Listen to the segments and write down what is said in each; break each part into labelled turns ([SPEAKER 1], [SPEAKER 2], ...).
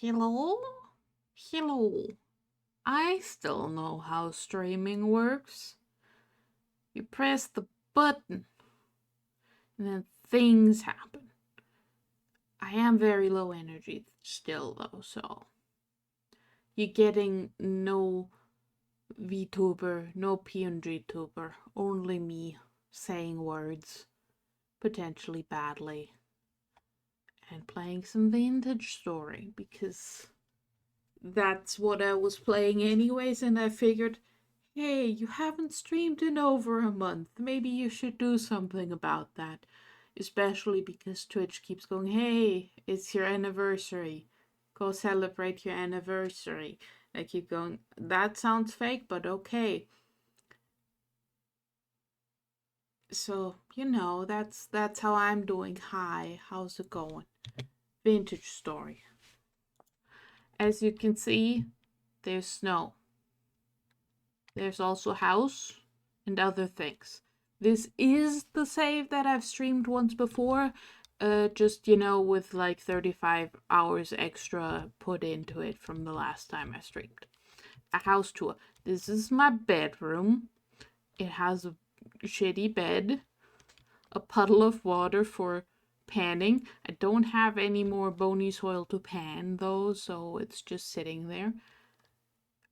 [SPEAKER 1] Hello? Hello. I still know how streaming works. You press the button and then things happen. I am very low energy still though, so you're getting no VTuber, no PNG tuber, only me saying words, potentially badly, and playing some vintage story because that's what I was playing anyways, and I figured, hey, you haven't streamed in over a month. Maybe you should do something about that. Especially because Twitch keeps going, hey, it's your anniversary. Go celebrate your anniversary. I keep going, that sounds fake, but okay. So, that's how I'm doing. Hi, how's it going? Vintage story. As you can see, there's snow. There's also house and other things. This is the save that I've streamed once before, just, with like 35 hours extra put into it from the last time I streamed. A house tour. This is my bedroom. It has a shitty bed, a puddle of water for panning. I don't have any more bony soil to pan though, so it's just sitting there.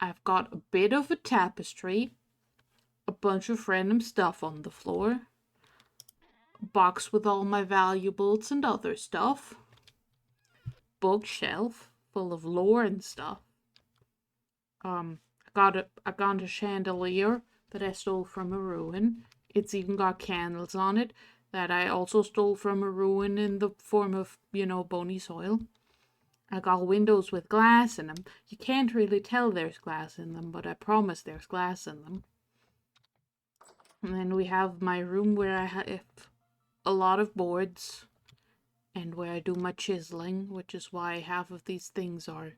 [SPEAKER 1] I've got a bit of a tapestry, a bunch of random stuff on the floor, a box with all my valuables and other stuff, bookshelf full of lore and stuff. I got a chandelier that I stole from a ruin. It's even got candles on it that I also stole from a ruin in the form of, bony soil. I got windows with glass in them. You can't really tell there's glass in them, but I promise there's glass in them. And then we have my room where I have a lot of boards and where I do my chiseling, which is why half of these things are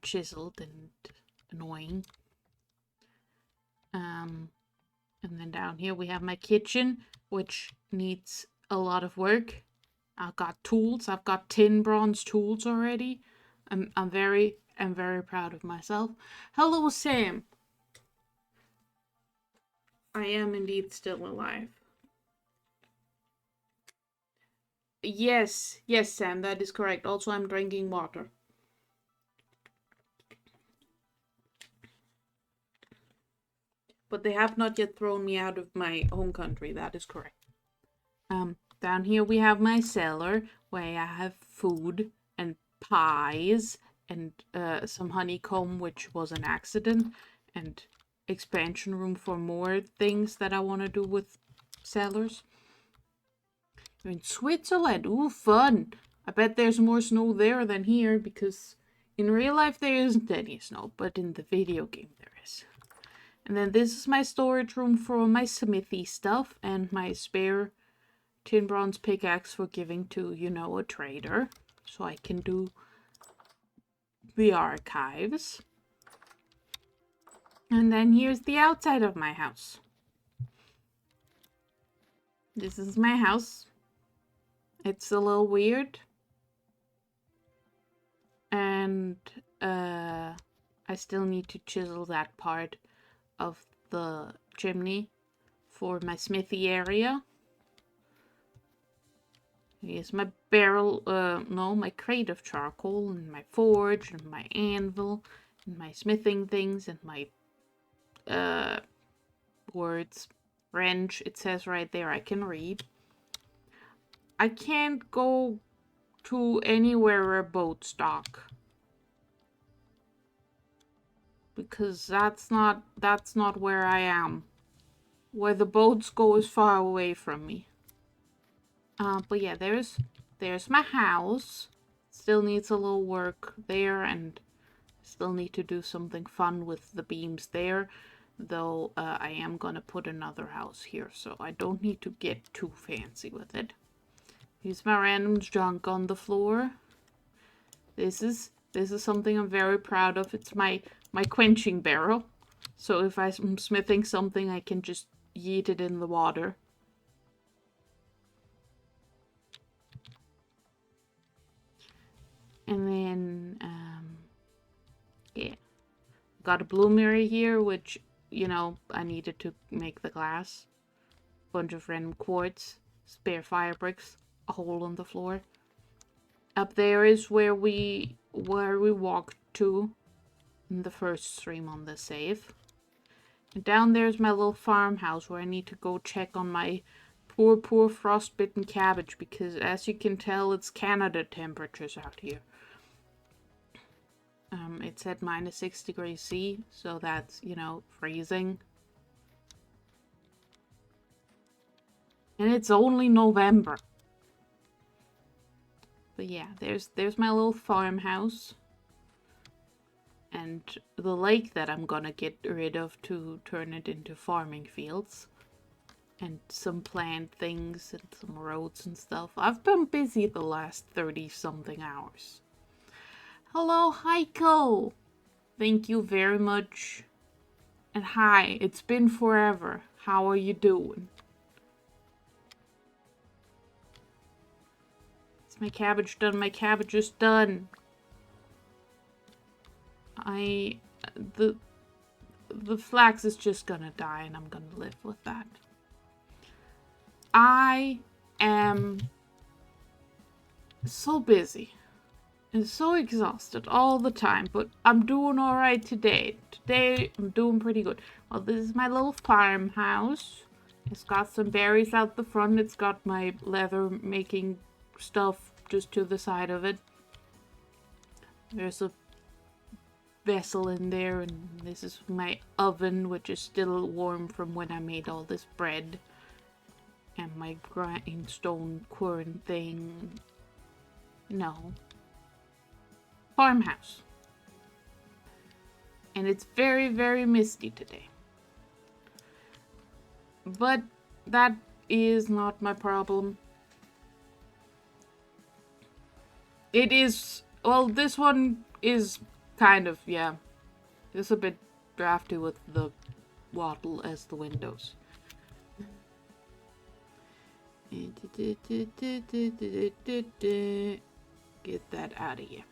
[SPEAKER 1] chiseled and annoying. And then down here we have my kitchen, which needs a lot of work. I've got tools. I've got tin bronze tools already. I'm very proud of myself. Hello, Sam. I am indeed still alive. Yes, Sam, that is correct. Also, I'm drinking water. But they have not yet thrown me out of my home country. That is correct. Down here we have my cellar where I have food and pies and some honeycomb, which was an accident, and expansion room for more things that I want to do with cellars. In Switzerland, ooh, fun! I bet there's more snow there than here because in real life there isn't any snow, but in the video game there is. And then this is my storage room for my smithy stuff and my spare tin bronze pickaxe for giving to, a trader. So I can do the archives. And then here's the outside of my house. This is my house. It's a little weird. And I still need to chisel that part of the chimney for my smithy area. Here's my barrel, my crate of charcoal, and my forge, and my anvil, and my smithing things, and my, words. Wrench, it says right there, I can read. I can't go to anywhere where boats dock. Because that's not where I am. Where the boats go is far away from me. But yeah, there's my house. Still needs a little work there, and still need to do something fun with the beams there. Though I am gonna put another house here, so I don't need to get too fancy with it. Here's my random junk on the floor. This is something I'm very proud of. It's my quenching barrel. So if I'm smithing something, I can just yeet it in the water. And then Got a bloomery here, which, you know, I needed to make the glass. Bunch of random quartz, spare fire bricks, a hole on the floor. Up there is where we walked to in the first stream on the save. And down there's my little farmhouse where I need to go check on my poor frostbitten cabbage, because as you can tell, it's Canada temperatures out here. It's at -6 degrees C, so that's, you know, freezing. And it's only November. But yeah, there's my little farmhouse. And the lake that I'm gonna get rid of to turn it into farming fields. And some plant things and some roads and stuff. I've been busy the last 30-something hours. Hello, Heiko! Thank you very much. And hi, it's been forever. How are you doing? Is my cabbage done? My cabbage is done. The flax is just gonna die and I'm gonna live with that. I am so busy and so exhausted all the time, but I'm doing alright today. Today, I'm doing pretty good. Well, this is my little farmhouse. It's got some berries out the front. It's got my leather making stuff just to the side of it. There's a vessel in there, and this is my oven, which is still warm from when I made all this bread. And my grindstone quern thing. No. Farmhouse. And it's very, very misty today. But that is not my problem. It is, well, this one is kind of, yeah. It's a bit drafty with the wattle as the windows. Get that out of here.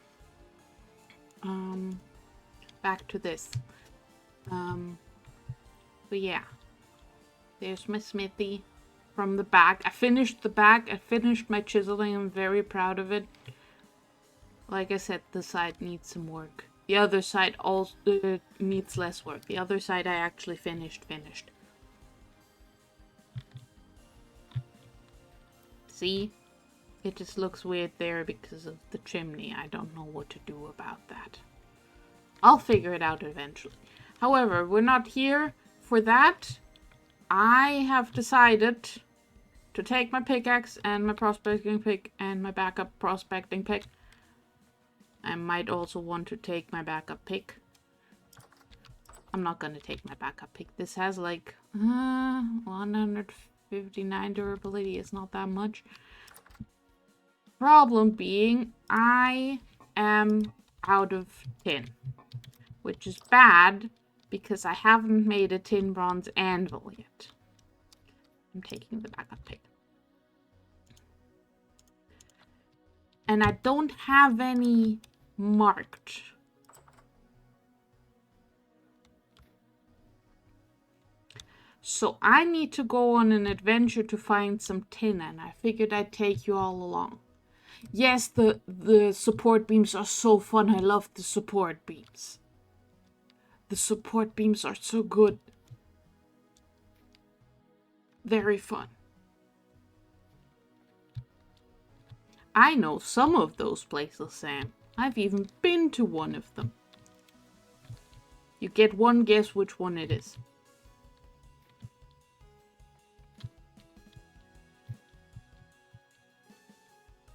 [SPEAKER 1] Back to this. But yeah. There's my smithy from the back. I finished the back. I finished my chiseling. I'm very proud of it. Like I said, the side needs some work. The other side also needs less work. The other side I actually finished. See? It just looks weird there because of the chimney. I don't know what to do about that. I'll figure it out eventually. However, we're not here for that. I have decided to take my pickaxe and my prospecting pick and my backup prospecting pick. I might also want to take my backup pick. I'm not gonna take my backup pick. This has like 159 durability. It's not that much. Problem being, I am out of tin, which is bad because I haven't made a tin bronze anvil yet. I'm taking the backup pick. And I don't have any marked. So I need to go on an adventure to find some tin, and I figured I'd take you all along. Yes, the support beams are so fun. I love the support beams. The support beams are so good. Very fun. I know some of those places, Sam. I've even been to one of them. You get one guess which one it is.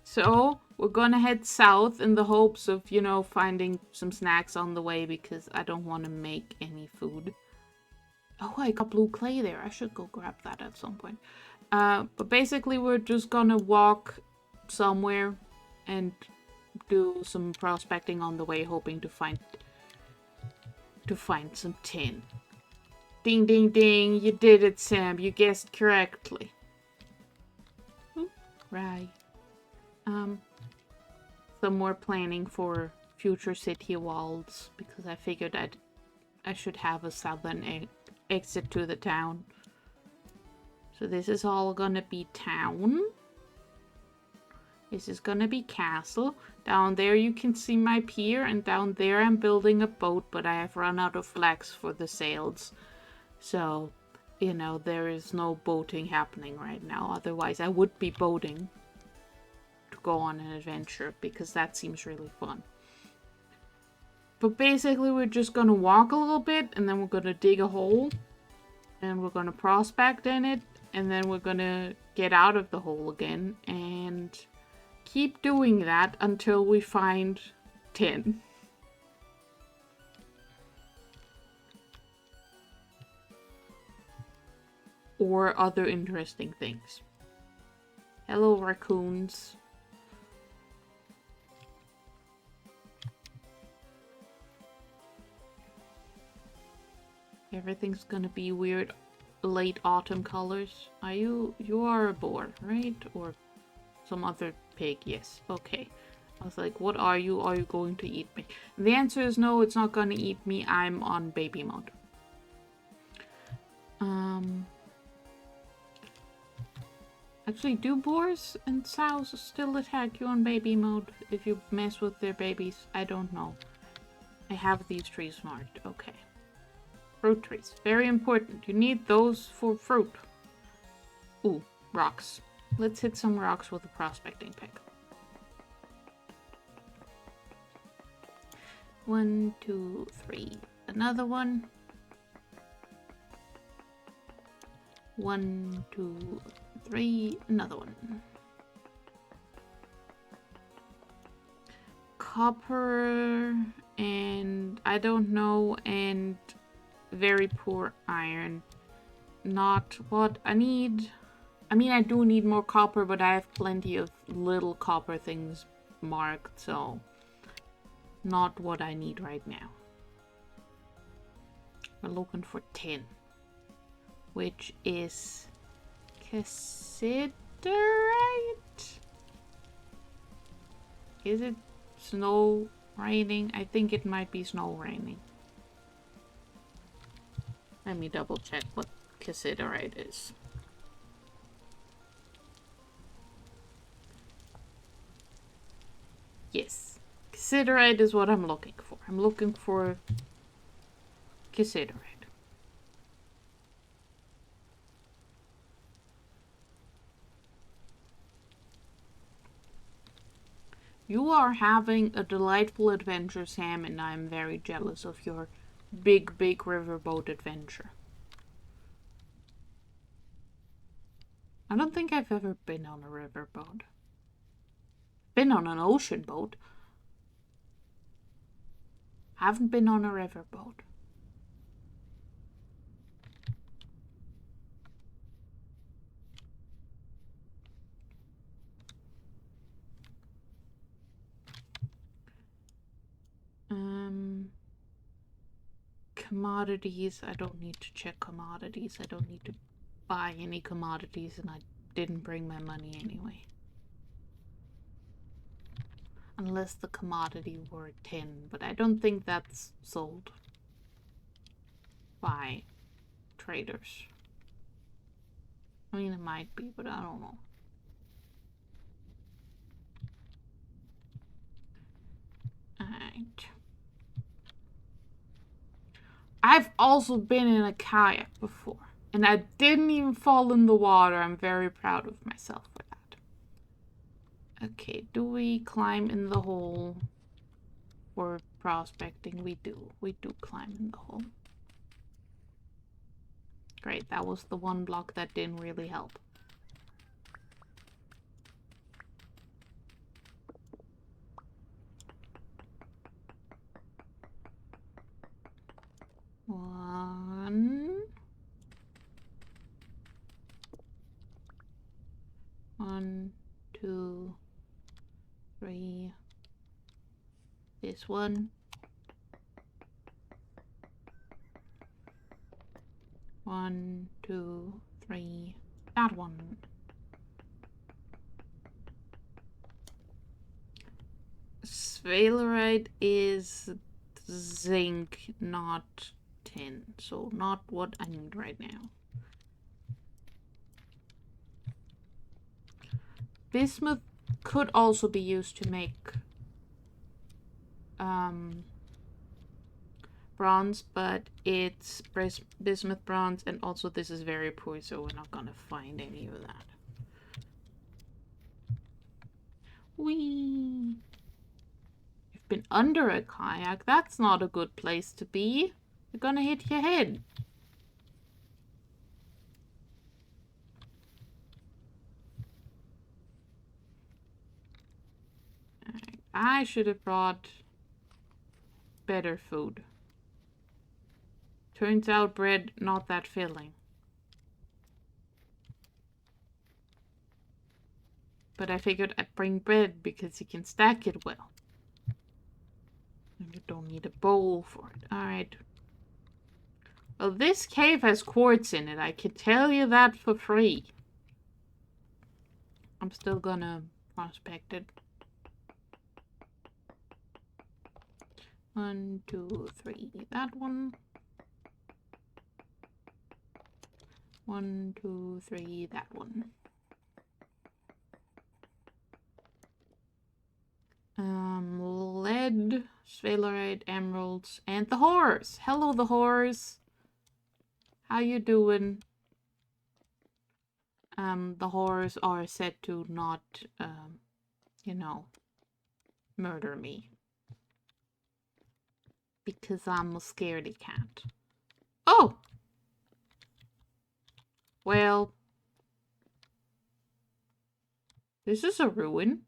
[SPEAKER 1] So, we're gonna head south in the hopes of, you know, finding some snacks on the way because I don't want to make any food. Oh, I got blue clay there. I should go grab that at some point. But basically, we're just gonna walk somewhere and do some prospecting on the way, hoping to find some tin. Ding, ding, ding. You did it, Sam. You guessed correctly. Ooh, right. Some more planning for future city walls because I figured I'd I should have a southern exit to the town. So this is all gonna be town. This is gonna be castle. Down there you can see my pier, and down there I'm building a boat, but I have run out of flags for the sails. So, you know, there is no boating happening right now. Otherwise I would be boating to go on an adventure, because that seems really fun. But basically we're just gonna walk a little bit, and then we're gonna dig a hole, and we're gonna prospect in it, and then we're gonna get out of the hole again, and keep doing that until we find 10. Or other interesting things. Hello, raccoons. Everything's gonna be weird late autumn colors. You are a boar, right? Or some other pig? Yes. Okay. I was like, what are you? Are you going to eat me? And the answer is no, it's not gonna eat me. I'm on baby mode. Actually, do boars and sows still attack you on baby mode if you mess with their babies? I don't know. I have these trees marked. Okay. Fruit trees. Very important. You need those for fruit. Ooh, rocks. Let's hit some rocks with a prospecting pick. 1, 2, 3. Another one. 1, 2, 3. Another one. Copper and I don't know, and very poor iron. Not what I need. I mean, I do need more copper, but I have plenty of little copper things marked, so not what I need right now. We're looking for 10, which is cassiterite. Is it snow raining? I think it might be snow raining. Let me double check what cassiterite is. Yes, cassiterite is what I'm looking for. I'm looking for cassiterite. You are having a delightful adventure, Sam, and I'm very jealous of your big riverboat adventure. I don't think I've ever been on a riverboat. Been on an ocean boat. Haven't been on a riverboat. Commodities. I don't need to check commodities. I don't need to buy any commodities, and I didn't bring my money anyway. Unless the commodity were 10, but I don't think that's sold by traders. I mean, it might be, but I don't know. Alright. I've also been in a kayak before, and I didn't even fall in the water. I'm very proud of myself for that. Okay, do we climb in the hole for prospecting? We do. We do climb in the hole. Great, that was the one block that didn't really help. One, 2, 3. This one. 1, 2, 3. That one. Sphalerite is zinc, not tin, so not what I need right now. Bismuth could also be used to make bronze, but it's bismuth bronze, and also this is very poor, so we're not gonna find any of that. Whee! You've been under a kayak. That's not a good place to be. You're gonna hit your head. Right. I should have brought better food. Turns out bread not that filling. But I figured I'd bring bread because you can stack it well. And you don't need a bowl for it. Alright. Well, this cave has quartz in it. I can tell you that for free. I'm still gonna prospect it. 1, 2, 3. That one. 1, 2, 3. That one. Lead, sphalerite, emeralds, and the horse. Hello, the horse. How you doing? The horrors are said to not, you know, murder me. Because I'm a scaredy cat. Oh! Well. This is a ruin.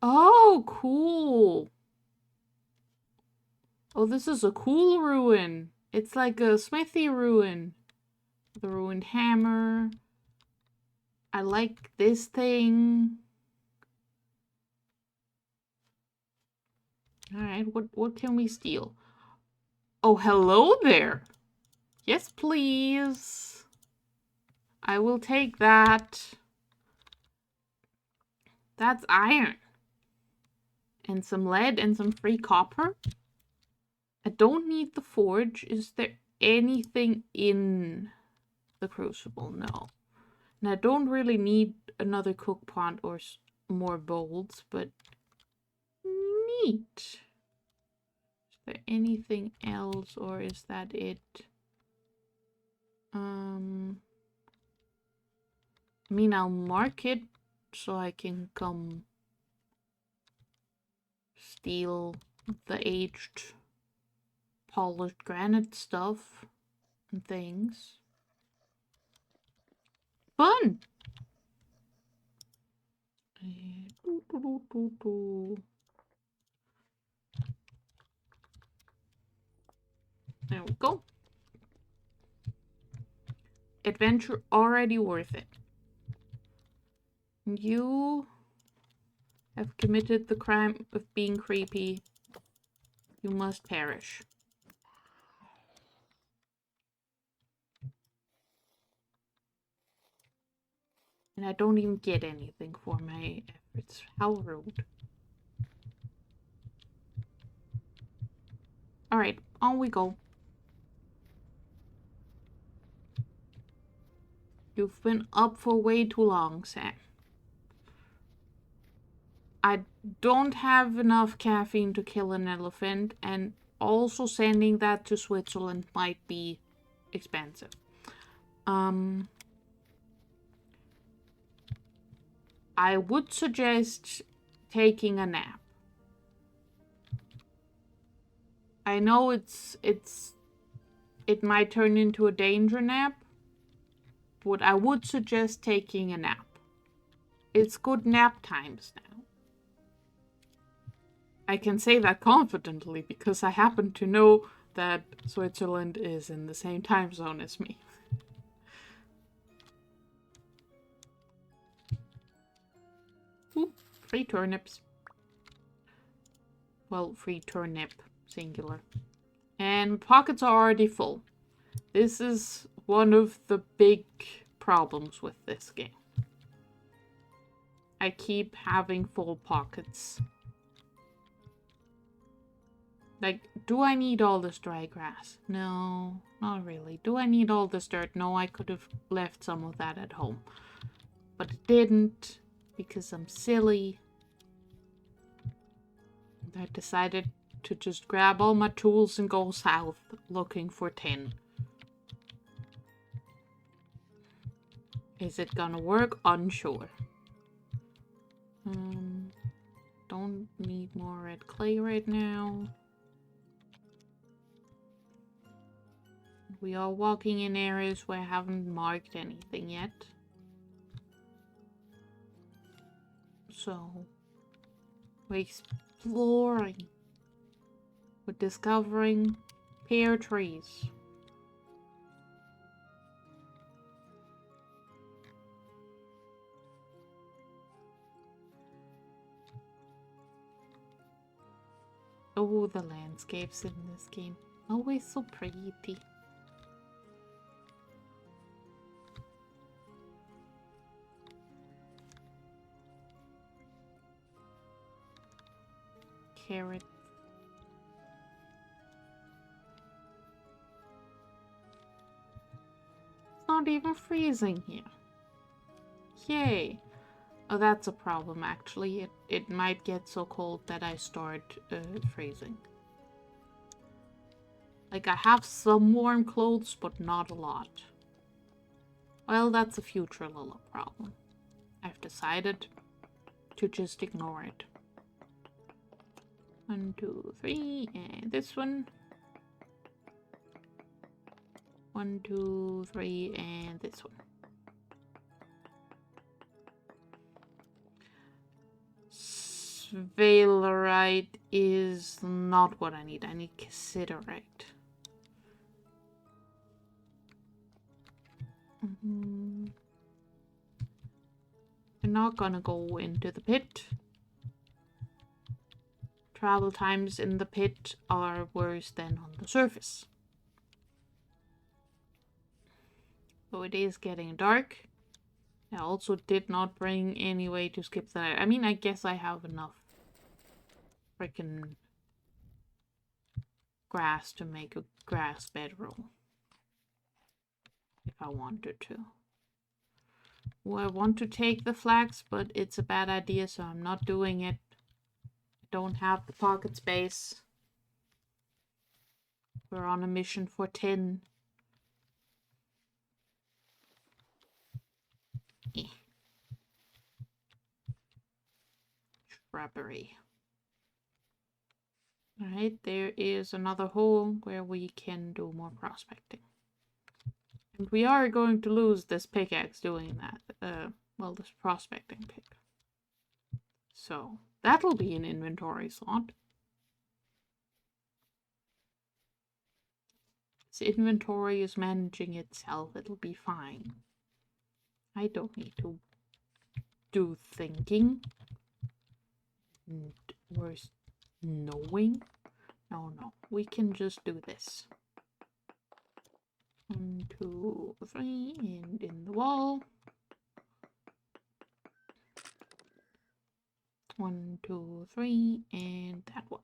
[SPEAKER 1] Oh, cool. Oh, this is a cool ruin. It's like a smithy ruin. The ruined hammer. I like this thing. Alright, what can we steal? Oh, hello there. Yes, please. I will take that. That's iron. And some lead and some free copper. I don't need the forge. Is there anything in the crucible? No. And I don't really need another cook pot or more bowls, but neat. Is there anything else, or is that it? I mean, I'll mark it so I can come steal the aged polished granite stuff and things. Fun! There we go. Adventure already worth it. You have committed the crime of being creepy. You must perish. And I don't even get anything for my efforts. How rude. Alright, on we go. You've been up for way too long, Sam. I don't have enough caffeine to kill an elephant, and also sending that to Switzerland might be expensive. I would suggest taking a nap. I know it might turn into a danger nap, but I would suggest taking a nap. It's good nap times now. I can say that confidently because I happen to know that Switzerland is in the same time zone as me. Ooh, free turnips. Well, free turnip, singular. And pockets are already full. This is one of the big problems with this game. I keep having full pockets. Like, do I need all this dry grass? No, not really. Do I need all this dirt? No, I could have left some of that at home. But I didn't, because I'm silly. I decided to just grab all my tools and go south looking for tin. Is it gonna work? Unsure. Don't need more red clay right now. We are walking in areas where I haven't marked anything yet. So, we're exploring. We're discovering pear trees. Oh, the landscapes in this game. Always so pretty. Carrot. It's not even freezing here. Yay. Oh, that's a problem, actually. It might get so cold that I start freezing. Like, I have some warm clothes, but not a lot. Well, that's a future little problem. I've decided to just ignore it. 1, 2, 3, and this one. 1, 2, 3, and this one. Valerite is not what I need. I need cassiterite. I'm not gonna go into the pit. Travel times in the pit are worse than on the surface. So it is getting dark. I also did not bring any way to skip that. I mean, I guess I have enough freaking grass to make a grass bedroll. If I wanted to. Well, I want to take the flax, but it's a bad idea, so I'm not doing it. I don't have the pocket space. We're on a mission for tin. Shrubbery. Alright, there is another hole where we can do more prospecting. And we are going to lose this pickaxe doing that. Well, this prospecting pick. So, that'll be an inventory slot. This inventory is managing itself. It'll be fine. I don't need to do thinking. And worse, knowing. No, we can just do this. 1, 2, 3, and in the wall. 1, 2, 3, and that one.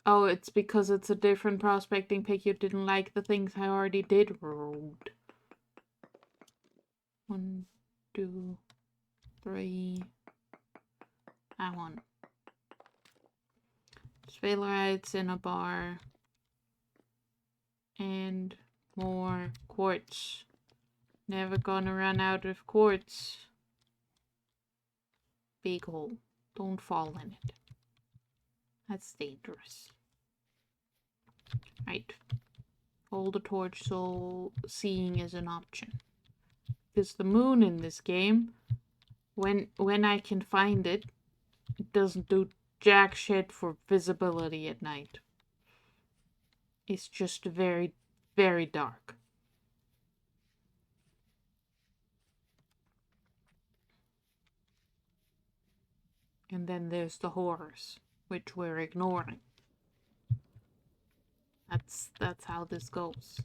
[SPEAKER 1] Oh, it's because it's a different prospecting pick. You didn't like the things I already did. Rude. 1, 2, 3. That one. Sphalerites in a bar. And more quartz. Never gonna run out of quartz. Big hole. Don't fall in it. That's dangerous. Right. Hold the torch so seeing is an option. Because the moon in this game, when I can find it, it doesn't do jack shit for visibility at night. It's just very, very dark. And then there's the horrors, which we're ignoring. That's how this goes.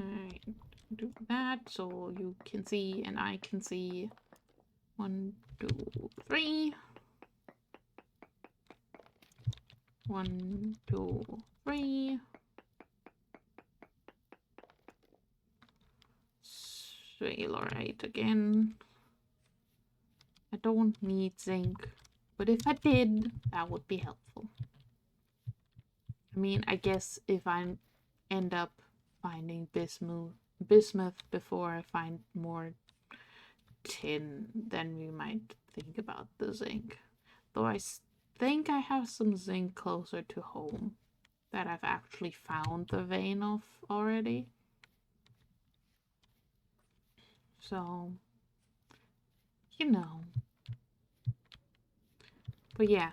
[SPEAKER 1] Alright, do that so you can see and I can see. 1, 2, 3. 1, 2, 3. Sailorite again. I don't need zinc, but if I did, that would be helpful. I mean, I guess if I end up finding bismuth before I find more tin, then we might think about the zinc. Though I think I have some zinc closer to home that I've actually found the vein of already. So, you know. But yeah.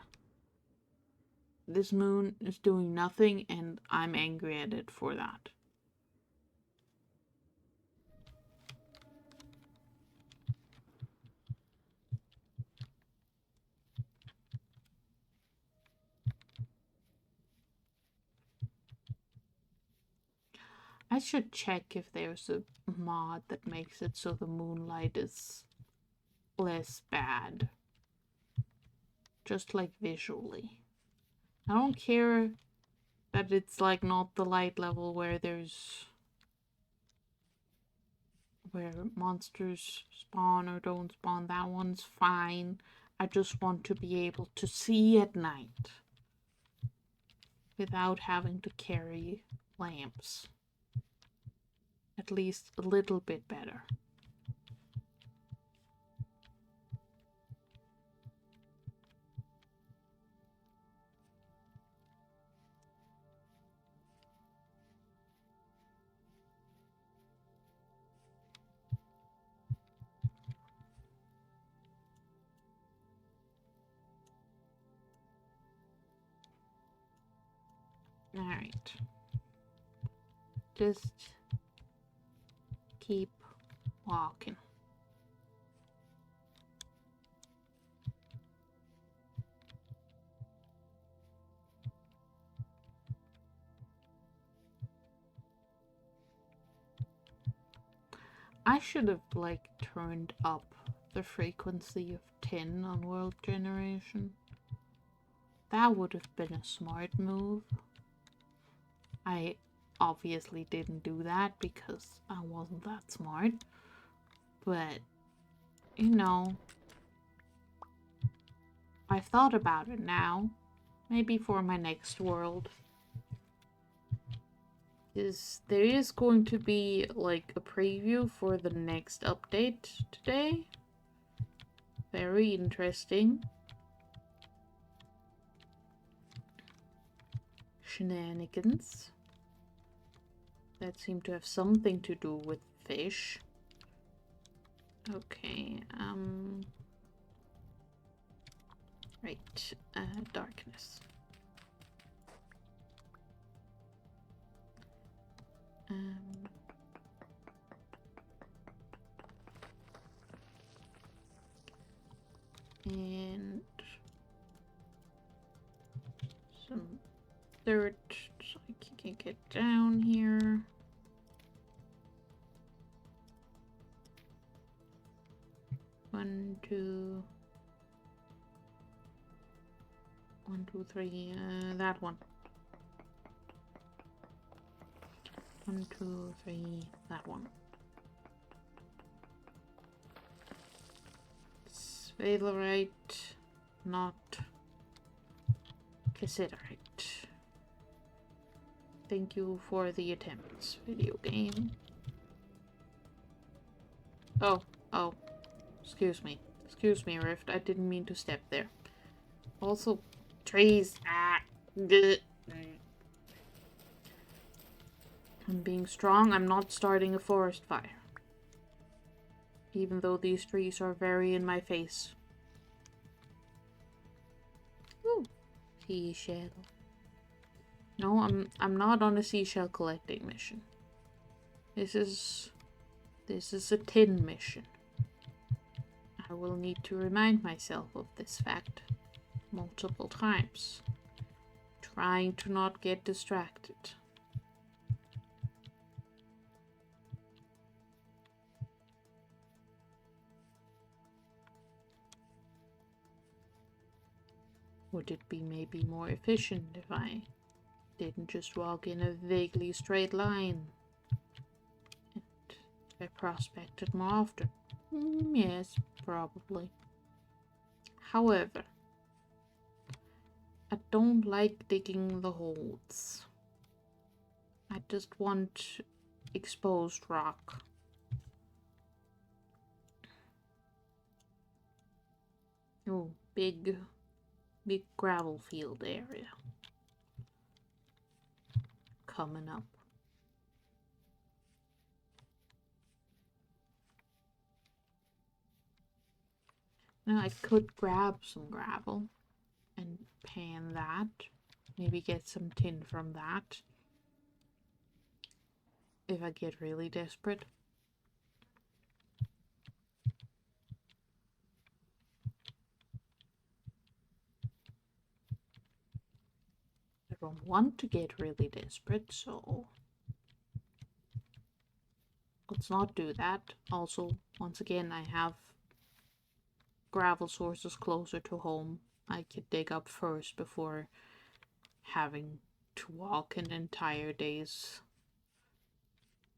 [SPEAKER 1] This moon is doing nothing and I'm angry at it for that. I should check if there's a mod that makes it so the moonlight is less bad. Just like visually. I don't care that it's like not the light level where monsters spawn or don't spawn. That one's fine. I just want to be able to see at night without having to carry lamps. At least a little bit better. Alright. Just keep walking. I should have like turned up the frequency of 10 on world generation. That would have been a smart move. I obviously didn't do that because I wasn't that smart. But, you know, I've thought about it now. Maybe for my next world. There is going to be like a preview for the next update today. Very interesting. Shenanigans that seem to have something to do with fish. Okay, right, darkness. And some dirt so I can get down here. One, two, 1, 2, 3, that one. 1, 2, 3, that one. Sphalerite, not cassiterite. Thank you for the attempts, video game. Oh, excuse me, Rift, I didn't mean to step there. Also, trees, I'm being strong, I'm not starting a forest fire. Even though these trees are very in my face. Ooh, seashell. No, I'm not on a seashell collecting mission. This is a tin mission. I will need to remind myself of this fact multiple times. Trying to not get distracted. Would it be maybe more efficient if I didn't just walk in a vaguely straight line? And I prospected more often? Yes, probably. However, I don't like digging the holes. I just want exposed rock. Oh, big gravel field area coming up. Now I could grab some gravel and pan that. Maybe get some tin from that. If I get really desperate. I don't want to get really desperate, so let's not do that. Also, once again, I have gravel sources closer to home. I could dig up first before having to walk an entire day's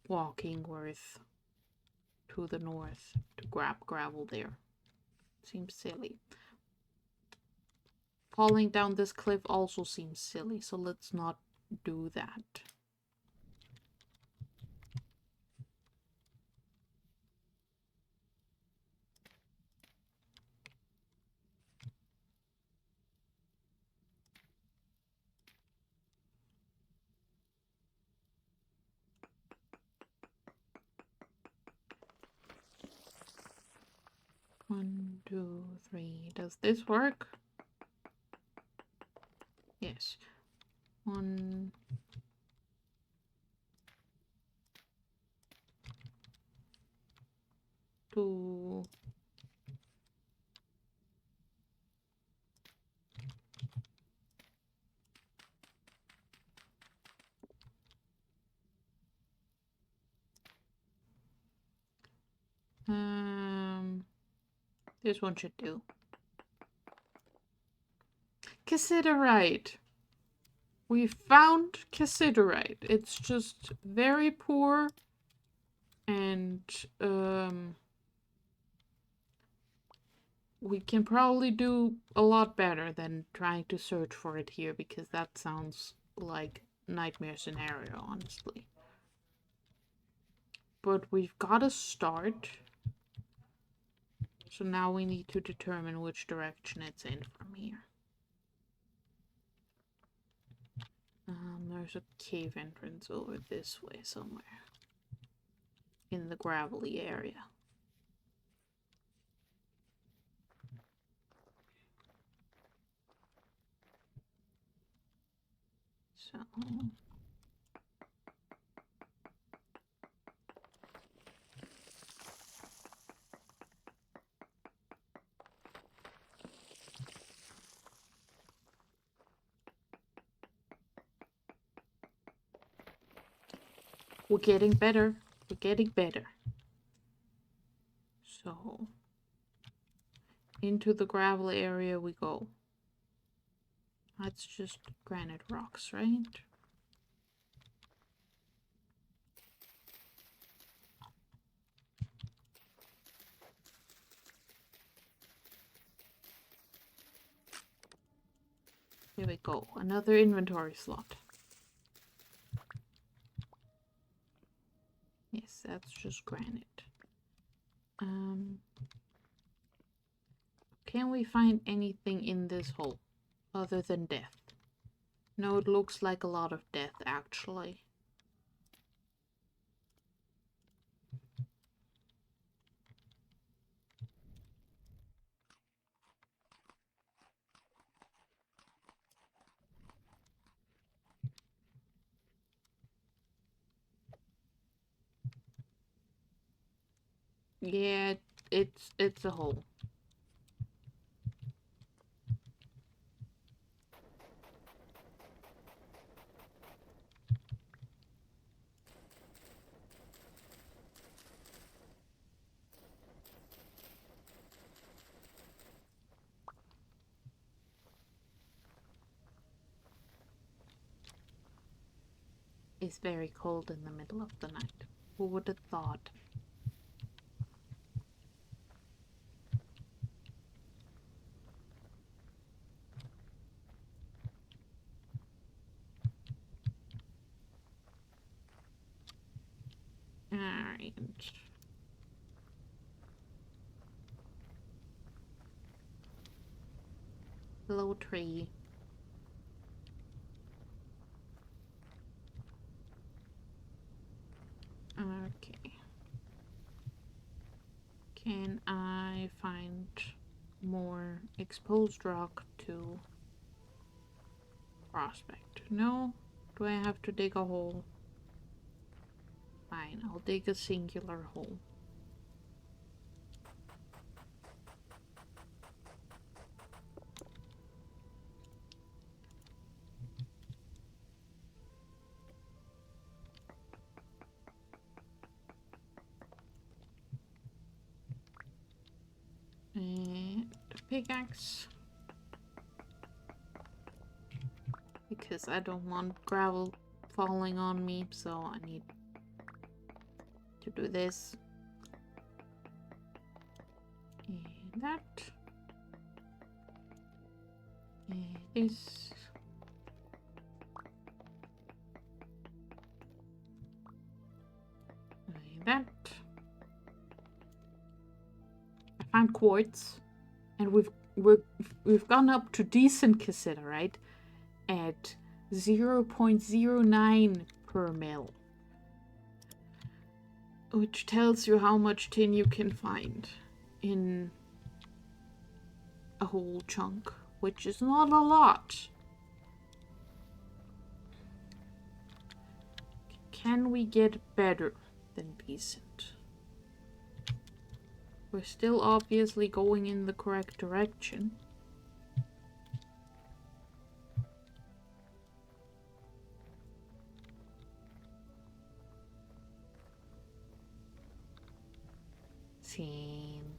[SPEAKER 1] walking worth to the north to grab gravel there. Seems silly. Falling down this cliff also seems silly, so let's not do that. One, two, three. Does this work? Yes. One. Two. This one should do. Cassiterite. We found cassiterite. It's just very poor and we can probably do a lot better than trying to search for it here because that sounds like nightmare scenario, honestly. But we've got to start. So now we need to determine which direction it's in from here. There's a cave entrance over this way somewhere. In the gravelly area. So... we're getting better. We're getting better. So, into the gravel area we go. That's just granite rocks, right? Here we go. Another inventory slot. Yes, that's just granite. Can we find anything in this hole other than death? No, it looks like a lot of death, actually. Yeah, it's a hole. is very cold in the middle of the night. Who would have thought? Alright. Hello, tree. Okay. Can I find more exposed rock to prospect? No? Do I have to dig a hole? Fine, I'll dig a singular hole. And a pickaxe. Because I don't want gravel falling on me, so I need to do this. And that. And this. And that. I found quartz, and we've gone up to decent cassiterite at 0.09 per mil, which tells you how much tin you can find in a whole chunk, which is not a lot. Can we get better than decent? We're still obviously going in the correct direction. Sand.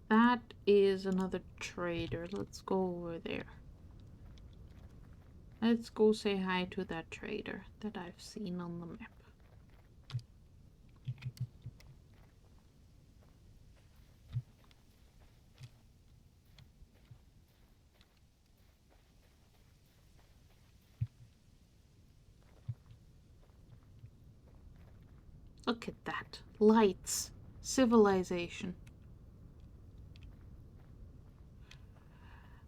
[SPEAKER 1] That is another trader. Let's go over there. Let's go say hi to that trader that I've seen on the map. Look at that. Lights. Civilization.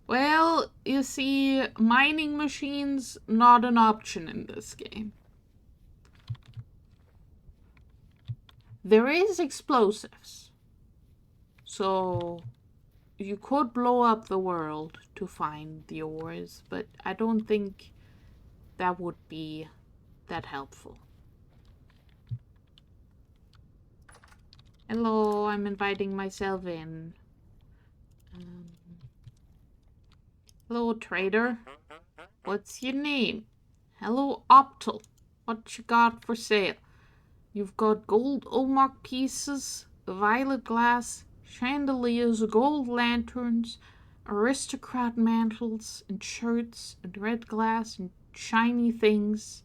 [SPEAKER 1] Well, you see, mining machines, not an option in this game. There is explosives. So, you could blow up the world to find the ores, but I don't think that would be that helpful. Hello, I'm inviting myself in. Hello, trader. What's your name? Hello, Optal. What you got for sale? You've got gold omak pieces, violet glass, chandeliers, gold lanterns, aristocrat mantles, and shirts, and red glass, and shiny things.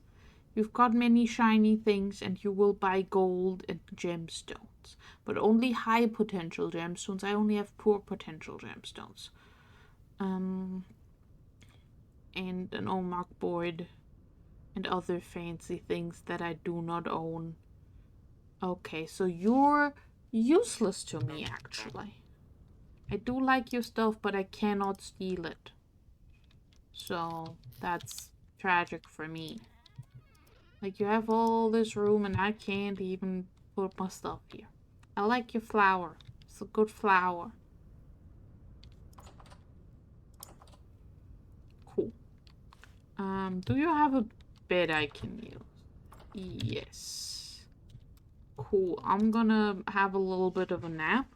[SPEAKER 1] You've got many shiny things, and you will buy gold and gemstones. But only high potential gemstones. I only have poor potential gemstones. And an omak board and other fancy things that I do not own. Okay, so you're useless to me, actually. I do like your stuff, but I cannot steal it. So, that's tragic for me. Like, you have all this room and I can't even put my stuff here. I like your flower. It's a good flower. Cool. Do you have a bed I can use? Yes. Cool. I'm gonna have a little bit of a nap.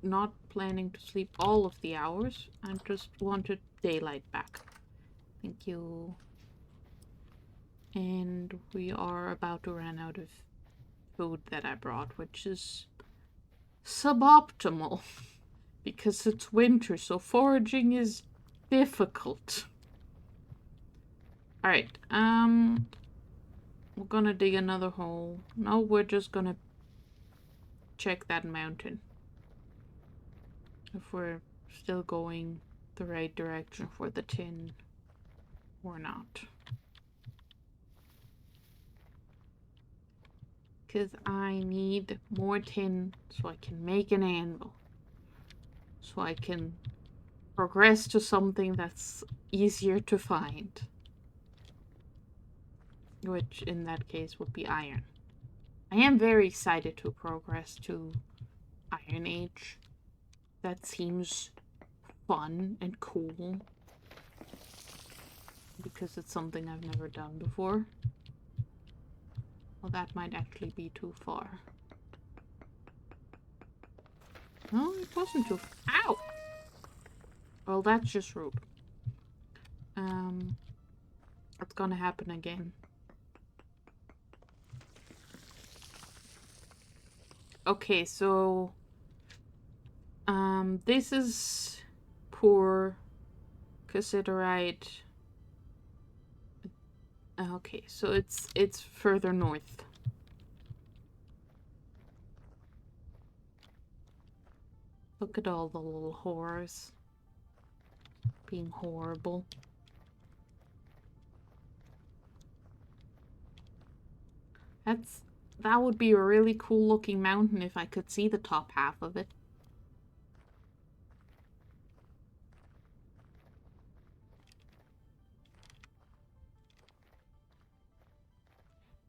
[SPEAKER 1] not planning to sleep all of the hours. I just wanted daylight back. Thank you. And we are about to run out of food that I brought, which is suboptimal because it's winter, so foraging is difficult. Alright, we're gonna dig another hole. No, we're just gonna check that mountain. If we're still going the right direction for the tin or not. Because I need more tin so I can make an anvil. So I can progress to something that's easier to find. Which in that case would be iron. I am very excited to progress to Iron Age. That seems fun and cool. Because it's something I've never done before. Well, that might actually be too far. No, it wasn't too far. Ow! Well, that's just rude. It's gonna happen again. Okay, so... this is poor cassiterite. Okay, so it's further north. Look at all the little horrors being horrible. That would be a really cool looking mountain if I could see the top half of it.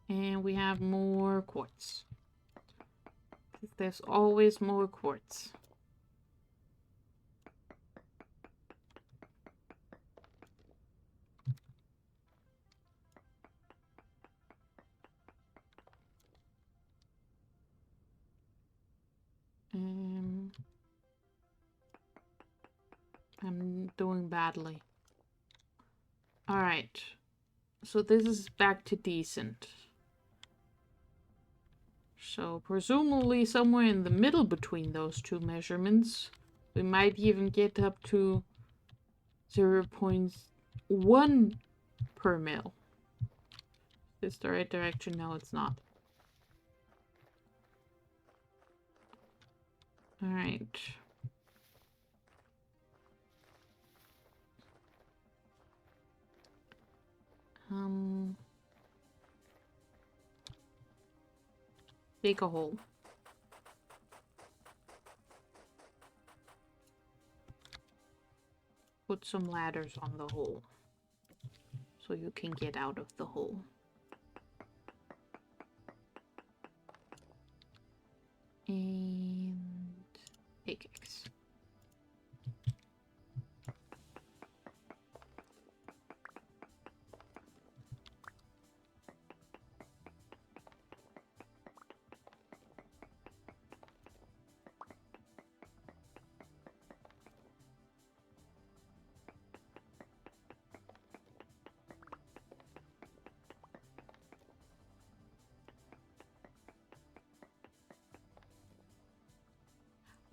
[SPEAKER 1] And we have more quartz. There's always more quartz. I'm doing badly. Alright. So this is back to decent. So presumably somewhere in the middle between those two measurements, we might even get up to 0.1 per mil. Is this the right direction? No, it's not. Alright. Dig a hole. Put some ladders on the hole so you can get out of the hole. And pickaxe.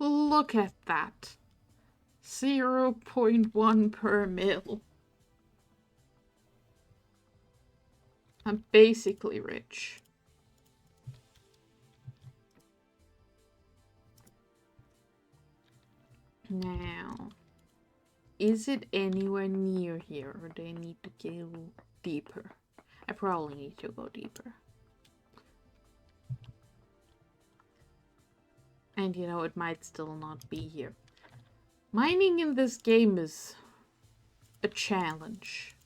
[SPEAKER 1] Look at that. 0.1 per mil. I'm basically rich. Now, is it anywhere near here or do I need to go deeper? I probably need to go deeper. And you know, it might still not be here. Mining in this game is a challenge.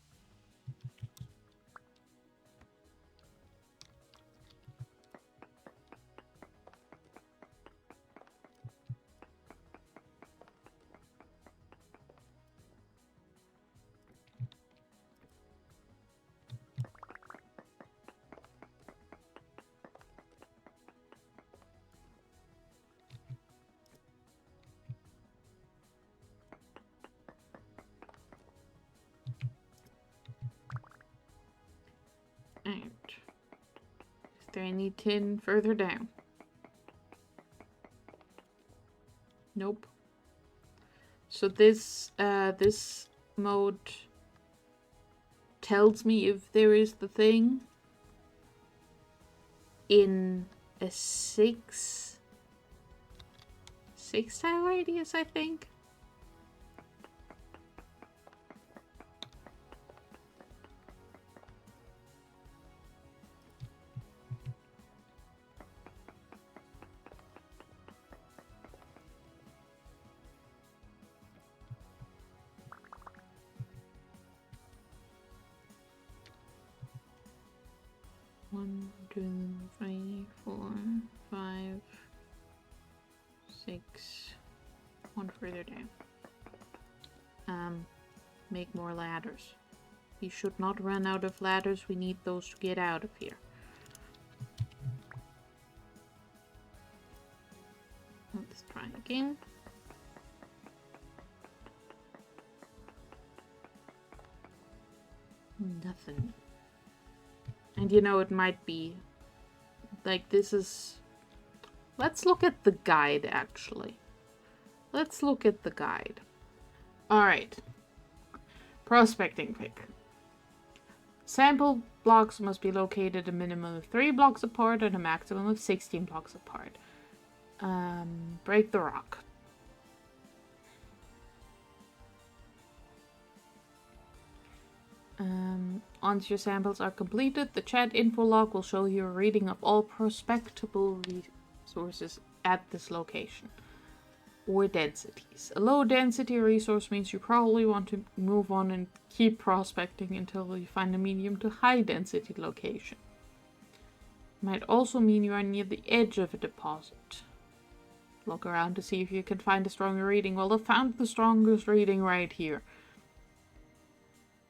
[SPEAKER 1] And is there any tin further down? Nope. So this mode tells me if there is the thing in a six tile radius, I think. One, 2, 3, 4, 5, 6. One further down. Make more ladders. We should not run out of ladders. We need those to get out of here. Let's try again. Nothing. And you know, it might be like this is... Let's look at the guide, actually. Let's look at the guide. Alright. Prospecting pick. Sample blocks must be located a minimum of 3 blocks apart and a maximum of 16 blocks apart. Break the rock. Once your samples are completed, the chat info log will show you a reading of all prospectable resources at this location. Or densities. A low density resource means you probably want to move on and keep prospecting until you find a medium to high density location. Might also mean you are near the edge of a deposit. Look around to see if you can find a stronger reading. Well, I found the strongest reading right here.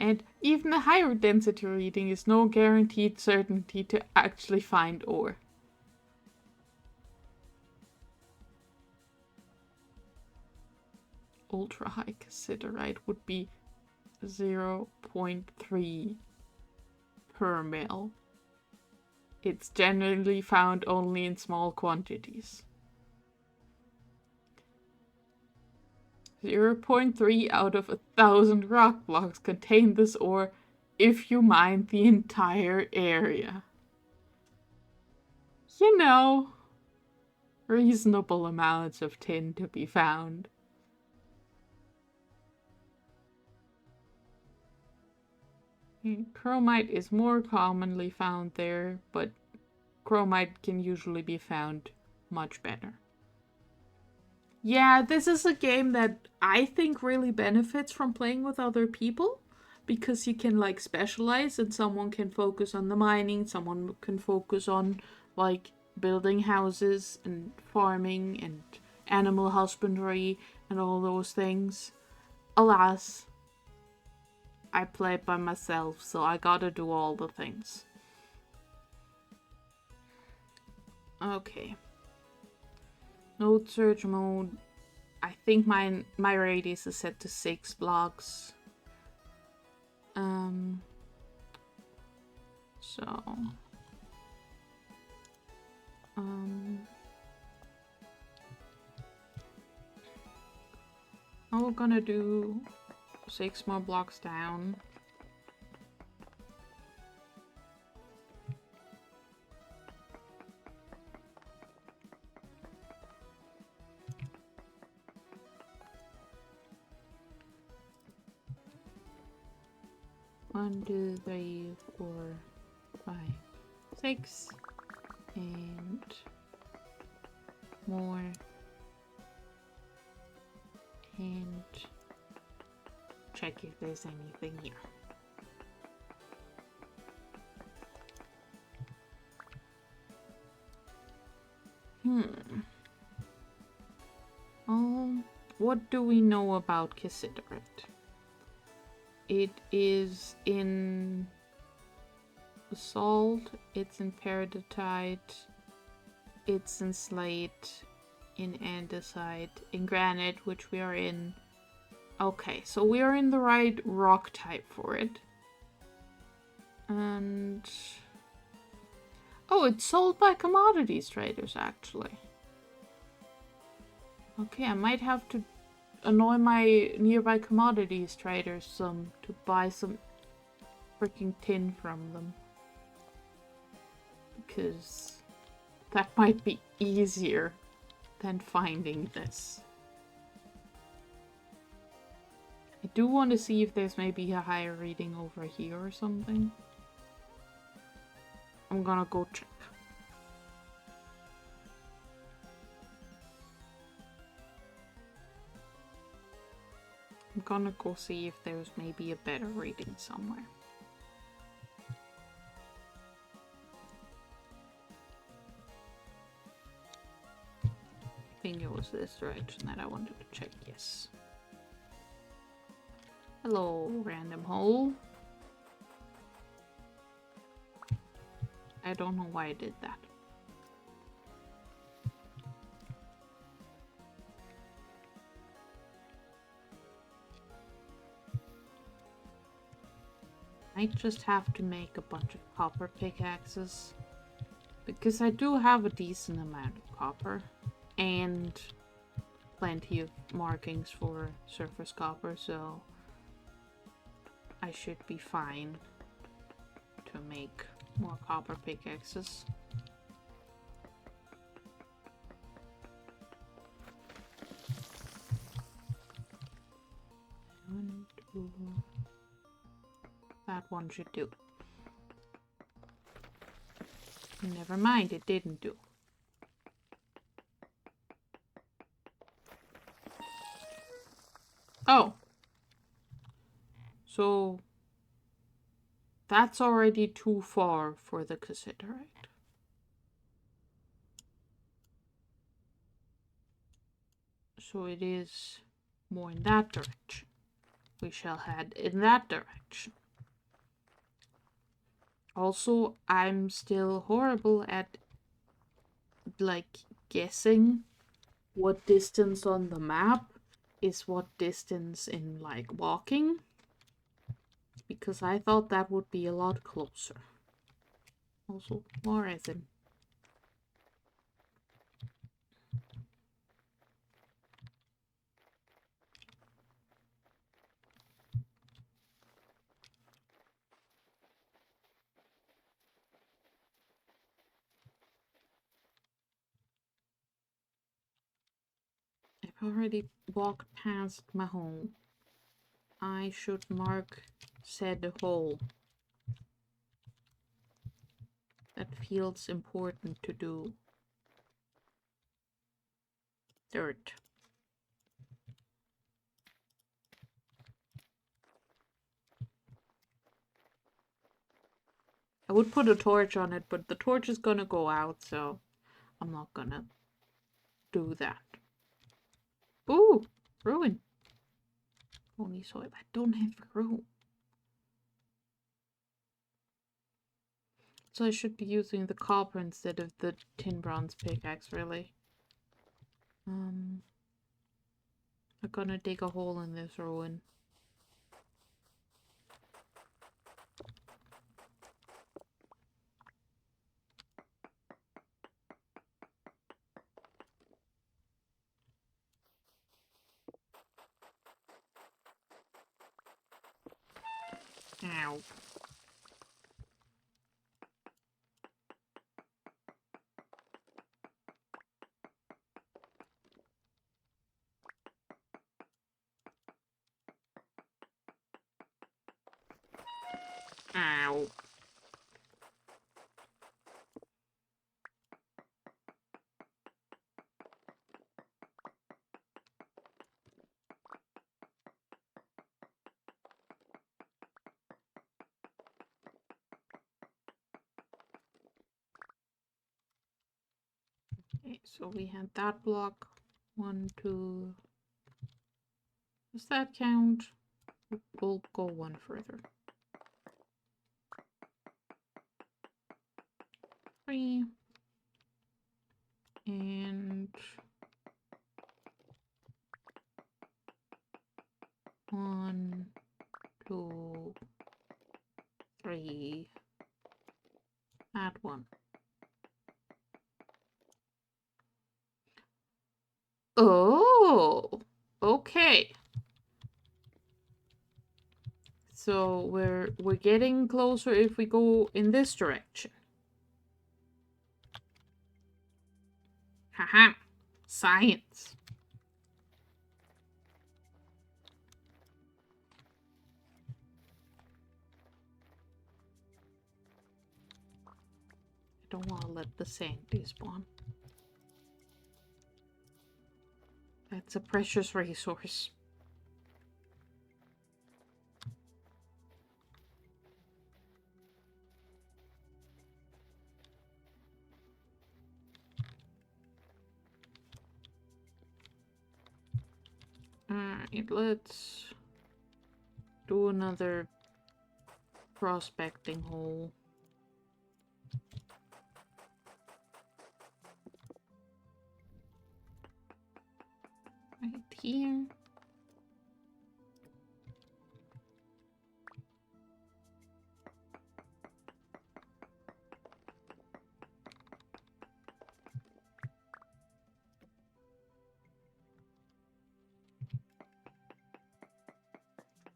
[SPEAKER 1] And even a higher density reading is no guaranteed certainty to actually find ore. Ultra high cassiterite would be 0.3 per mil. It's generally found only in small quantities. 0.3 out of 1,000 rock blocks contain this ore if you mine the entire area. You know, reasonable amounts of tin to be found. Chromite is more commonly found there, but chromite can usually be found much better. Yeah, this is a game that I think really benefits from playing with other people, because you can like specialize and someone can focus on the mining, someone can focus on like building houses and farming and animal husbandry and all those things. Alas, I play by myself, so I gotta do all the things. Okay. Node search mode. I think my radius is set to 6 blocks. We're gonna do 6 more blocks down. One, 2, 3, 4, 5, 6, and more, and check if there's anything here. What do we know about cassiterite? It is in basalt, it's in peridotite, it's in slate, in andesite, in granite, which we are in. Okay, so we are in the right rock type for it. And Oh, it's sold by commodities traders, actually. Okay, I might have to annoy my nearby commodities traders some to buy some freaking tin from them. Because that might be easier than finding this. I do want to see if there's maybe a higher reading over here or something. I'm gonna go check. I'm gonna go see if there's maybe a better reading somewhere. I think it was this direction that I wanted to check, yes. Hello, random hole. I don't know why I did that. Might just have to make a bunch of copper pickaxes. Because I do have a decent amount of copper. And plenty of markings for surface copper, so I should be fine to make more copper pickaxes. One, two. That one should do. Never mind, it didn't do. Oh. So that's already too far for the cassiterite. So it is more in that direction. We shall head in that direction. Also, I'm still horrible at like guessing what distance on the map is what distance in like walking, because I thought that would be a lot closer. Also, more resin. I've already walked past my home. I should mark said hole. That feels important to do. Dirt. I would put a torch on it, but the torch is gonna go out, so I'm not gonna do that. Ooh, ruin. Only soil. I don't have room. So I should be using the copper instead of the tin bronze pickaxe, really. I'm gonna dig a hole in this ruin. Ow. Ow. Okay, so we had that block. 1, 2. Does that count? We'll go one further. 3. And 1, 2, 3. That one. So we're getting closer if we go in this direction. Haha. Science. I don't want to let the sand despawn. That's a precious resource. Alright, let's do another prospecting hole. Right here.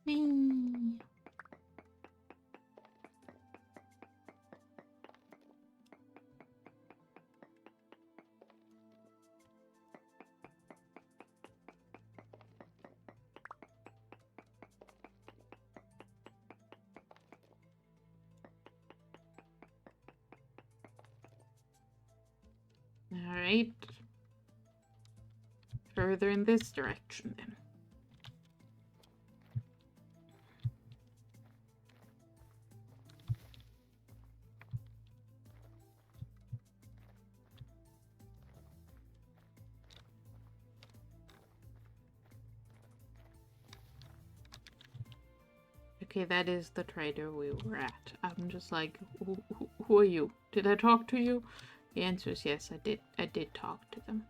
[SPEAKER 1] Whee! Alright. Further in this direction then. Okay, that is the trader we were at. I'm just like, who are you? Did I talk to you? The answer is yes, I did. I did talk to them.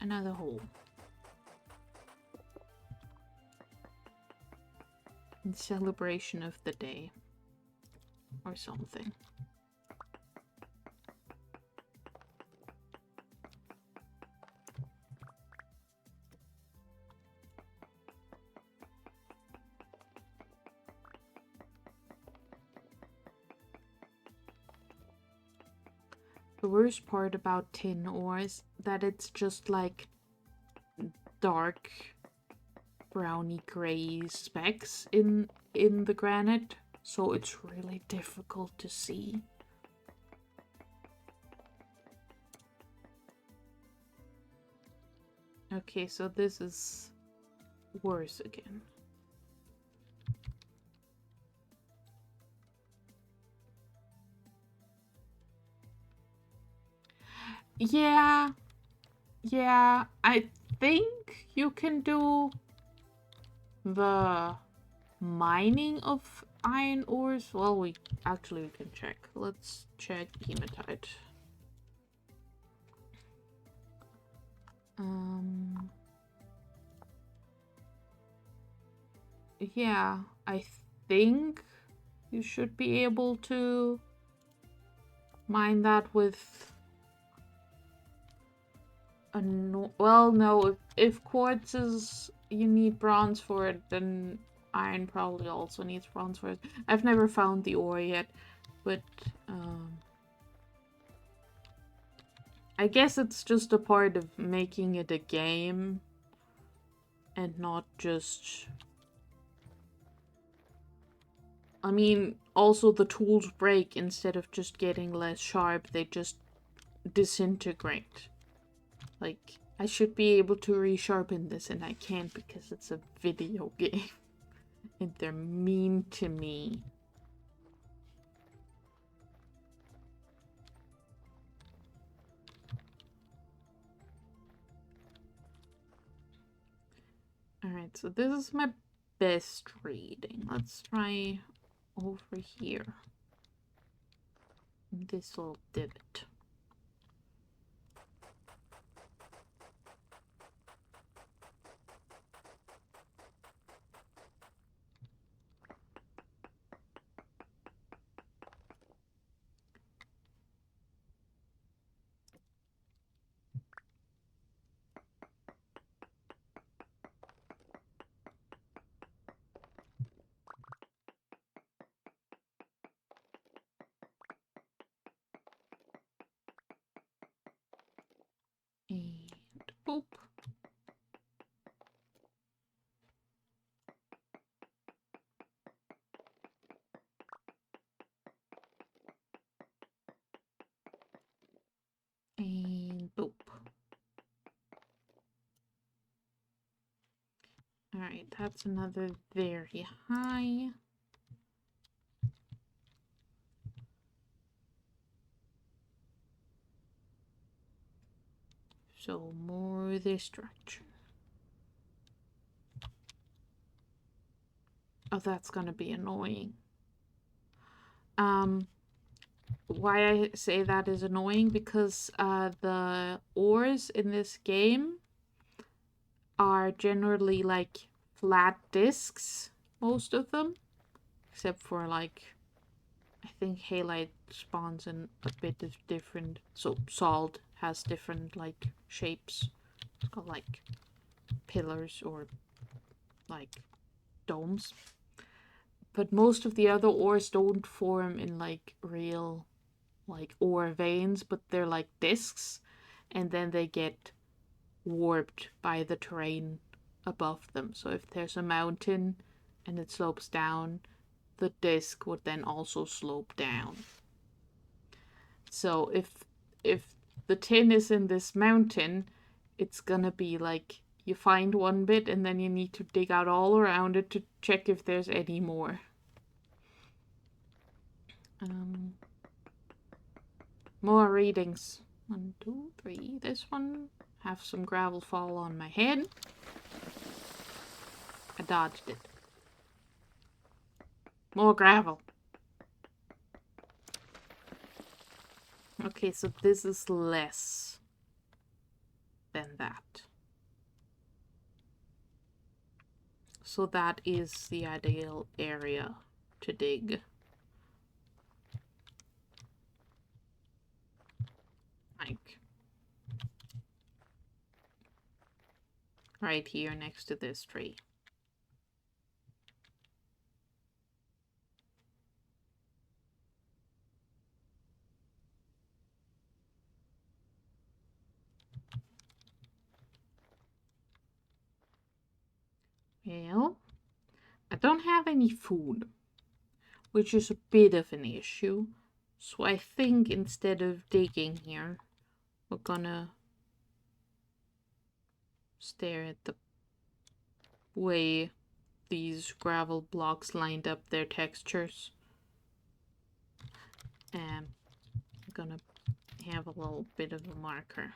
[SPEAKER 1] Another hole. In celebration of the day. Or something. The worst part about tin ore is that it's just like dark browny gray specks in the granite, so it's really difficult to see. Okay, so this is worse again. Yeah, I think you can do the mining of iron ores. Well, we can check. Let's check hematite. Yeah, I think you should be able to mine that with well, no, if quartz is you need bronze for it, then iron probably also needs bronze for it. I've never found the ore yet, but I guess it's just a part of making it a game and not just... I mean, also the tools break. Instead of just getting less sharp, they just disintegrate. Like, I should be able to resharpen this, and I can't because it's a video game. And they're mean to me. Alright, so this is my best reading. Let's try over here. This little divot. Boop. And boop. Alright, that's another very high. So more this direction. Oh, that's gonna be annoying. Why I say that is annoying, because the ores in this game are generally like flat discs, most of them, except for like, I think halite spawns in a bit of different, so salt has different like shapes. It's got like pillars or like domes. But most of the other ores don't form in like real like ore veins, but they're like discs, and then they get warped by the terrain above them. So if there's a mountain and it slopes down, the disc would then also slope down. So if the tin is in this mountain, it's gonna be like you find one bit and then you need to dig out all around it to check if there's any more. More readings. 1, 2, 3. This one. Have some gravel fall on my head. I dodged it. More gravel. Okay, so this is less than that. So that is the ideal area to dig. Like right here next to this tree. Well, I don't have any food, which is a bit of an issue. So I think instead of digging here, we're gonna stare at the way these gravel blocks lined up their textures. And I'm gonna have a little bit of a marker.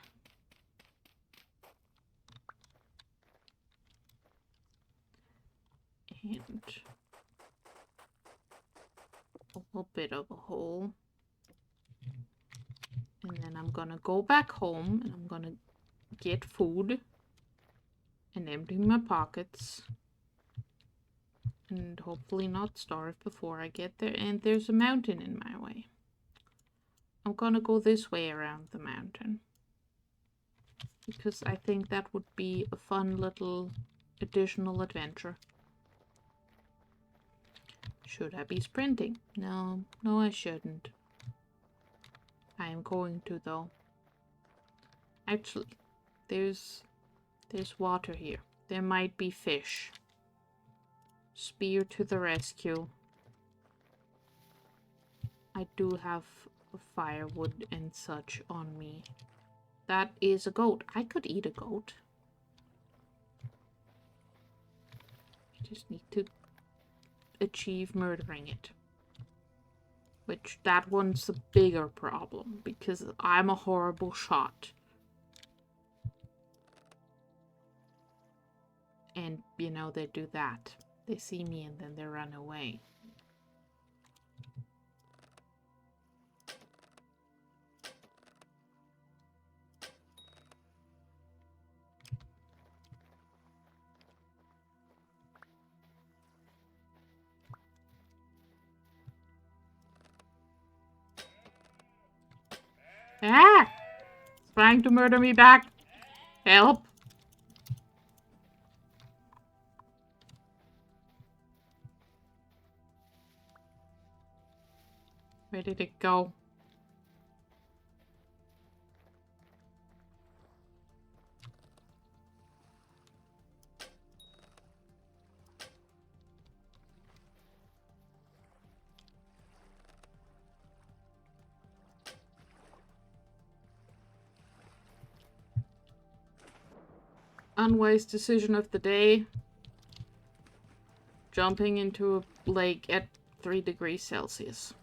[SPEAKER 1] And a little bit of a hole. And then I'm gonna go back home and I'm gonna get food and empty my pockets. And hopefully not starve before I get there. And there's a mountain in my way. I'm gonna go this way around the mountain, because I think that would be a fun little additional adventure. Should I be sprinting? No, I shouldn't. I am going to, though. Actually, there's water here. There might be fish. Spear to the rescue. I do have firewood and such on me. That is a goat. I could eat a goat. I just need to achieve murdering it. Which, that one's the bigger problem, because I'm a horrible shot. And, you know, they do that. They see me and then they run away. Ah! It's trying to murder me back. Help! Where did it go? unwise decision of the day. Jumping into a lake at 3 degrees Celsius.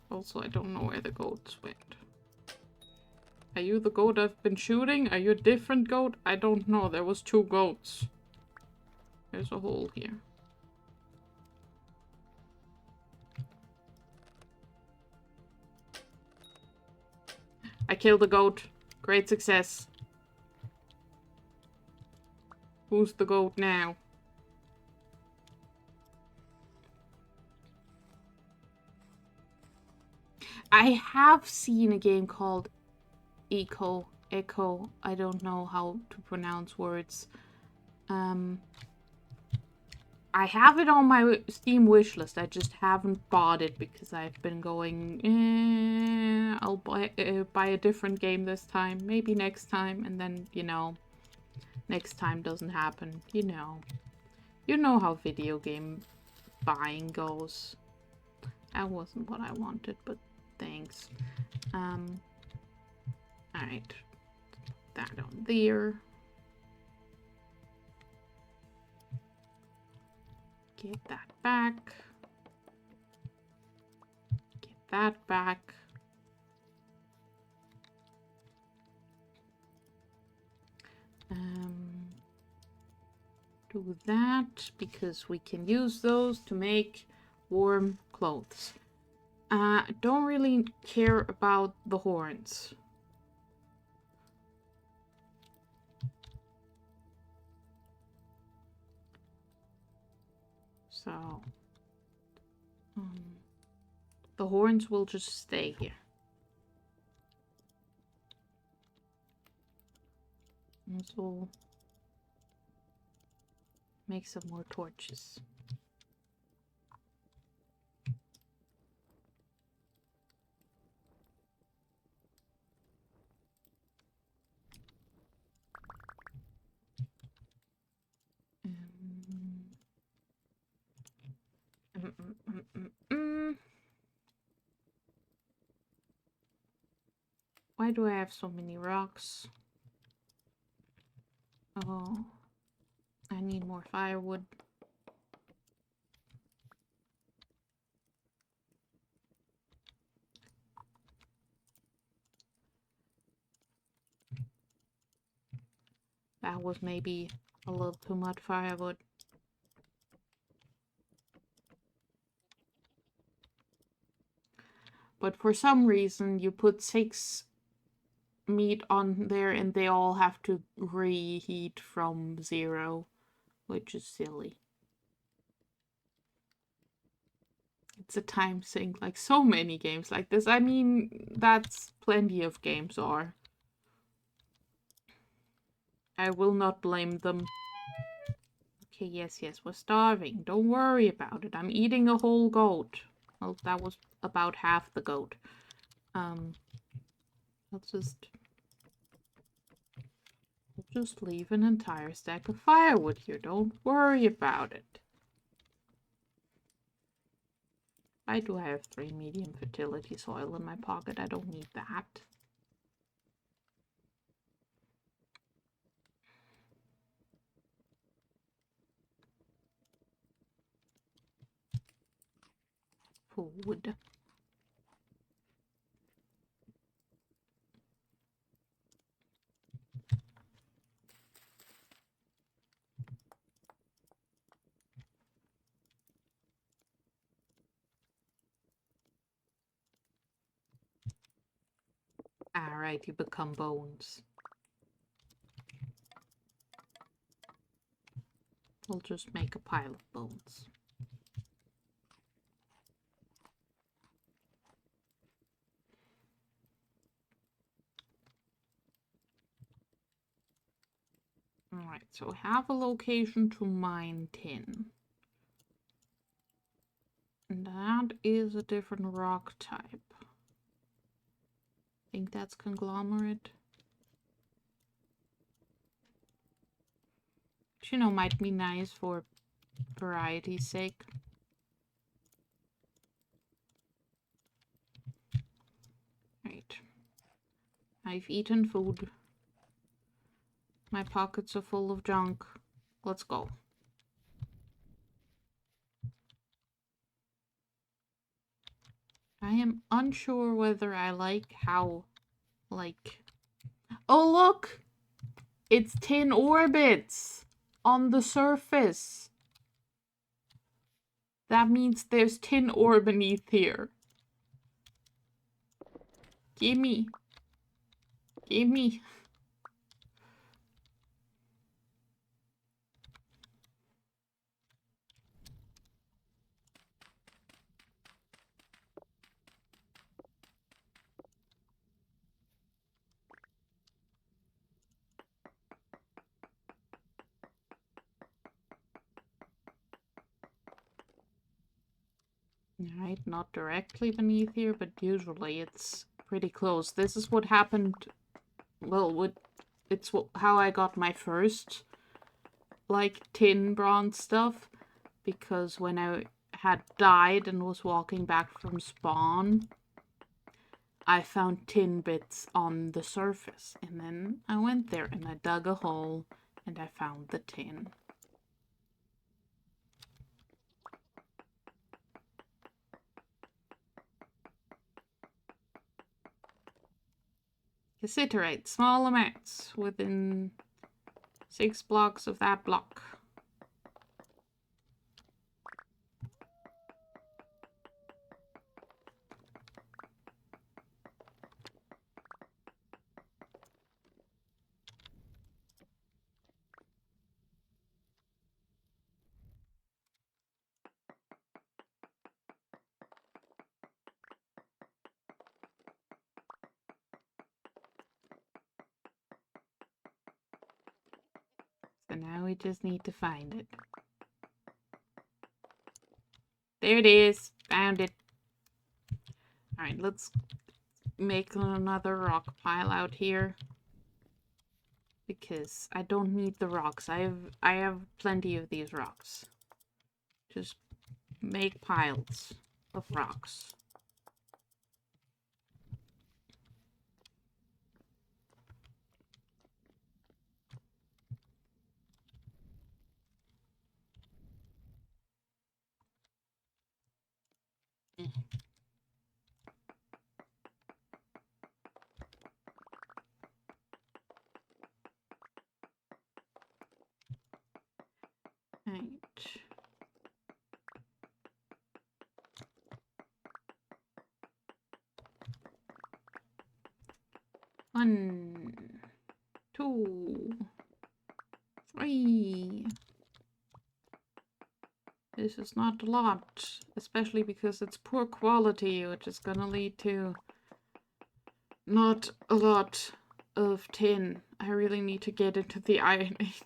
[SPEAKER 1] Also, I don't know where the goats went. Are you the goat I've been shooting? Are you a different goat? I don't know. There was 2 goats. There's a hole here. I killed a goat. Great success. Who's the goat now? I have seen a game called Echo. I don't know how to pronounce words. I have it on my Steam wishlist. I just haven't bought it because I've been going, I'll buy a different game this time. Maybe next time. And then, you know, next time doesn't happen. You know. You know how video game buying goes. That wasn't what I wanted, but thanks. Alright. That on there. Get that back. Get that back. Do that because we can use those to make warm clothes. Don't really care about the horns. So, the horns will just stay here. Also, make some more torches. Why do I have so many rocks? Oh, I need more firewood. That was maybe a little too much firewood. But for some reason, you put 6 meat on there and they all have to reheat from 0, which is silly. It's a time sink, like so many games like this. I mean, that's plenty of games are. I will not blame them. Okay, yes, we're starving. Don't worry about it. I'm eating a whole goat. Well, that was about half the goat. Let's just leave an entire stack of firewood here. Don't worry about it. Why do I have 3 medium fertility soil in my pocket? I don't need that. Food. Alright, you become bones. We'll just make a pile of bones. Alright, so have a location to mine tin. And that is a different rock type. I think that's conglomerate. Which, you know, might be nice for variety's sake. I've eaten food. My pockets are full of junk. Let's go. I am unsure whether I like how, like... Oh, look! It's tin orbits on the surface. That means there's tin ore beneath here. Gimme. Gimme. Alright, not directly beneath here, but usually it's pretty close. This is what happened, well, how I got my first, like, tin bronze stuff, because when I had died and was walking back from spawn, I found tin bits on the surface, and then I went there and I dug a hole and I found the tin. Cassiterite, small amounts within 6 blocks of that block. So now we just need to find it. There it is. Found it. Alright, let's make another rock pile out here. Because I don't need the rocks. I have plenty of these rocks. Just make piles of rocks. Right. One, 2, 3. This is not a lot, especially because it's poor quality, which is gonna lead to not a lot of tin. I really need to get into the Iron Age,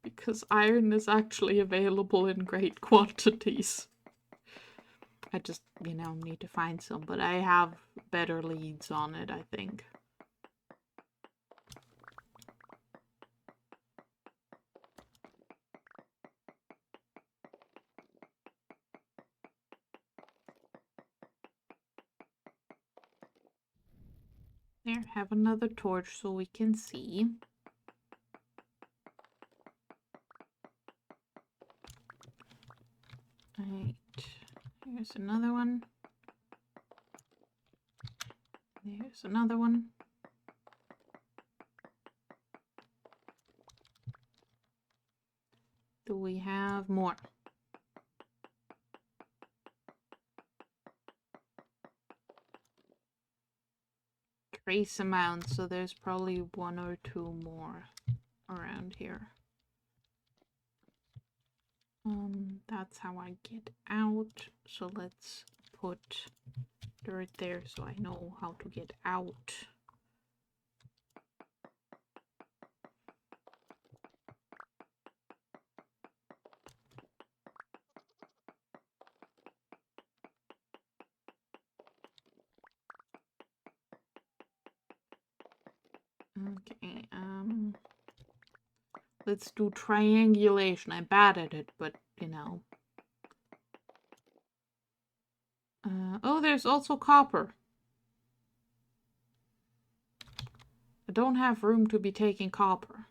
[SPEAKER 1] because iron is actually available in great quantities. I just, need to find some, but I have better leads on it, I think. There, have another torch so we can see. Right, here's another one. There's another one. Do we have more? Trace amount, so there's probably 1 or 2 more around here. That's how I get out. So let's put dirt there so I know how to get out. Okay, let's do triangulation. I'm bad at it, but oh, there's also copper. I don't have room to be taking copper.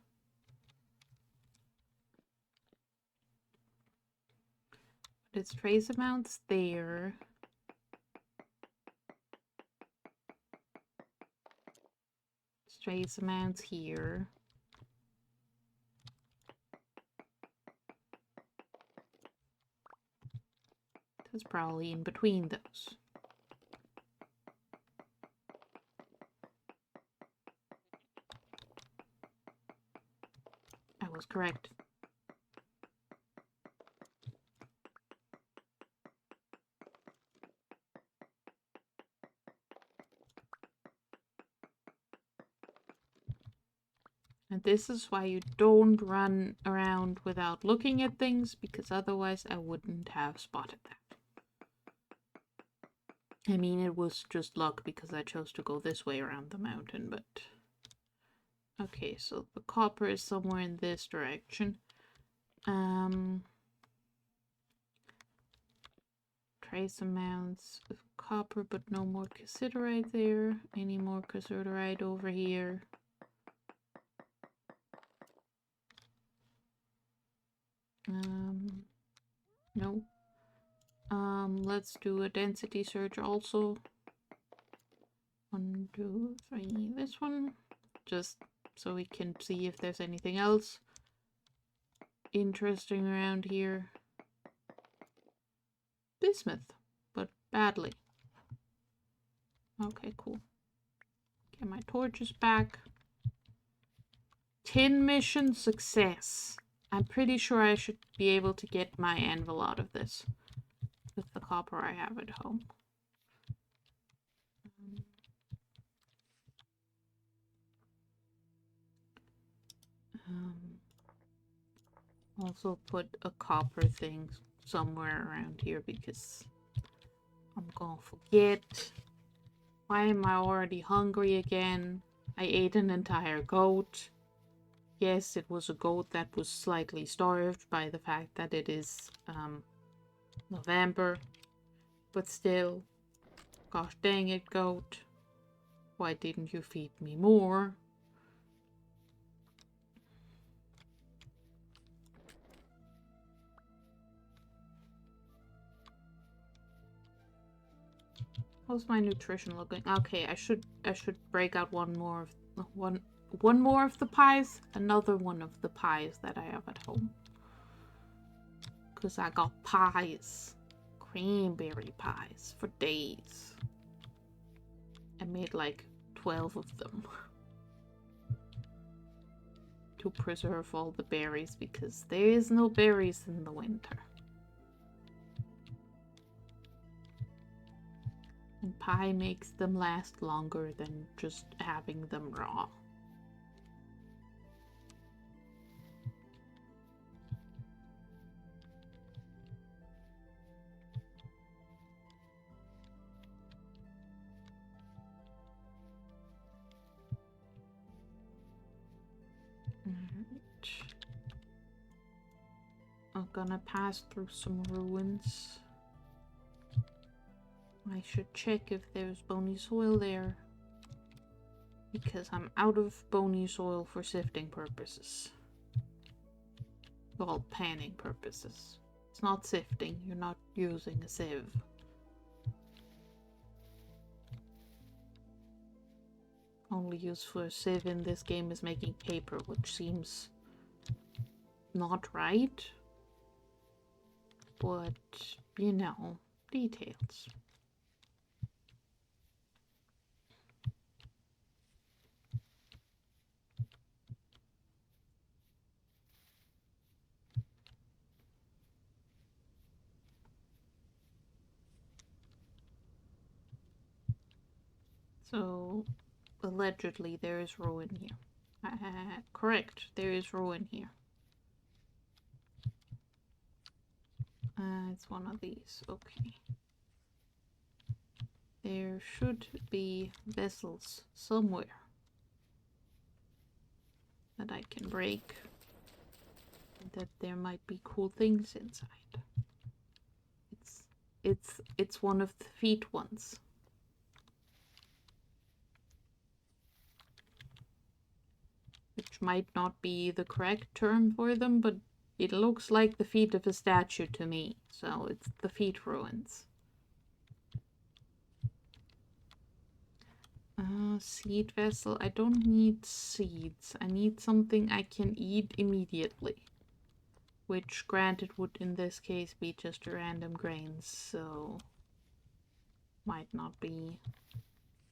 [SPEAKER 1] It's trace amounts there. Trace amounts here. That's probably in between those. I was correct. And this is why you don't run around without looking at things, because otherwise I wouldn't have spotted that. I mean, it was just luck because I chose to go this way around the mountain, but... Okay, so the copper is somewhere in this direction. Trace amounts of copper, but no more cassiterite there. Any more cassiterite over here? No. Let's do a density search also. 1, 2, 3, this one. Just so we can see if there's anything else interesting around here. Bismuth, but badly. Okay, cool. Get my torches back. 10 mission success. I'm pretty sure I should be able to get my anvil out of this with the copper I have at home. Also put a copper thing somewhere around here because I'm gonna forget. Why am I already hungry again? I ate an entire goat. Yes, it was a goat that was slightly starved by the fact that it is November. But still, gosh dang it, goat. Why didn't you feed me more? How's my nutrition looking? Okay, I should break out one more of the pies, another one of the pies that I have at home. Cause I got pies, cranberry pies for days. I made like 12 of them to preserve all the berries because there is no berries in the winter. And pie makes them last longer than just having them raw. Alright. I'm gonna pass through some ruins. I should check if there's bony soil there, because I'm out of bony soil for sifting purposes. Well, panning purposes. It's not sifting, you're not using a sieve. Only use for a sieve in this game is making paper, which seems not right. But, you know, details. So, allegedly there is ruin here. Correct, there is ruin here. It's one of these, okay. There should be vessels somewhere that I can break. That there might be cool things inside. It's one of the feet ones. which might not be the correct term for them, but it looks like the feet of a statue to me, so it's the feet ruins. Seed vessel. I don't need seeds. I need something I can eat immediately. Which, granted, would in this case be just random grains, so might not be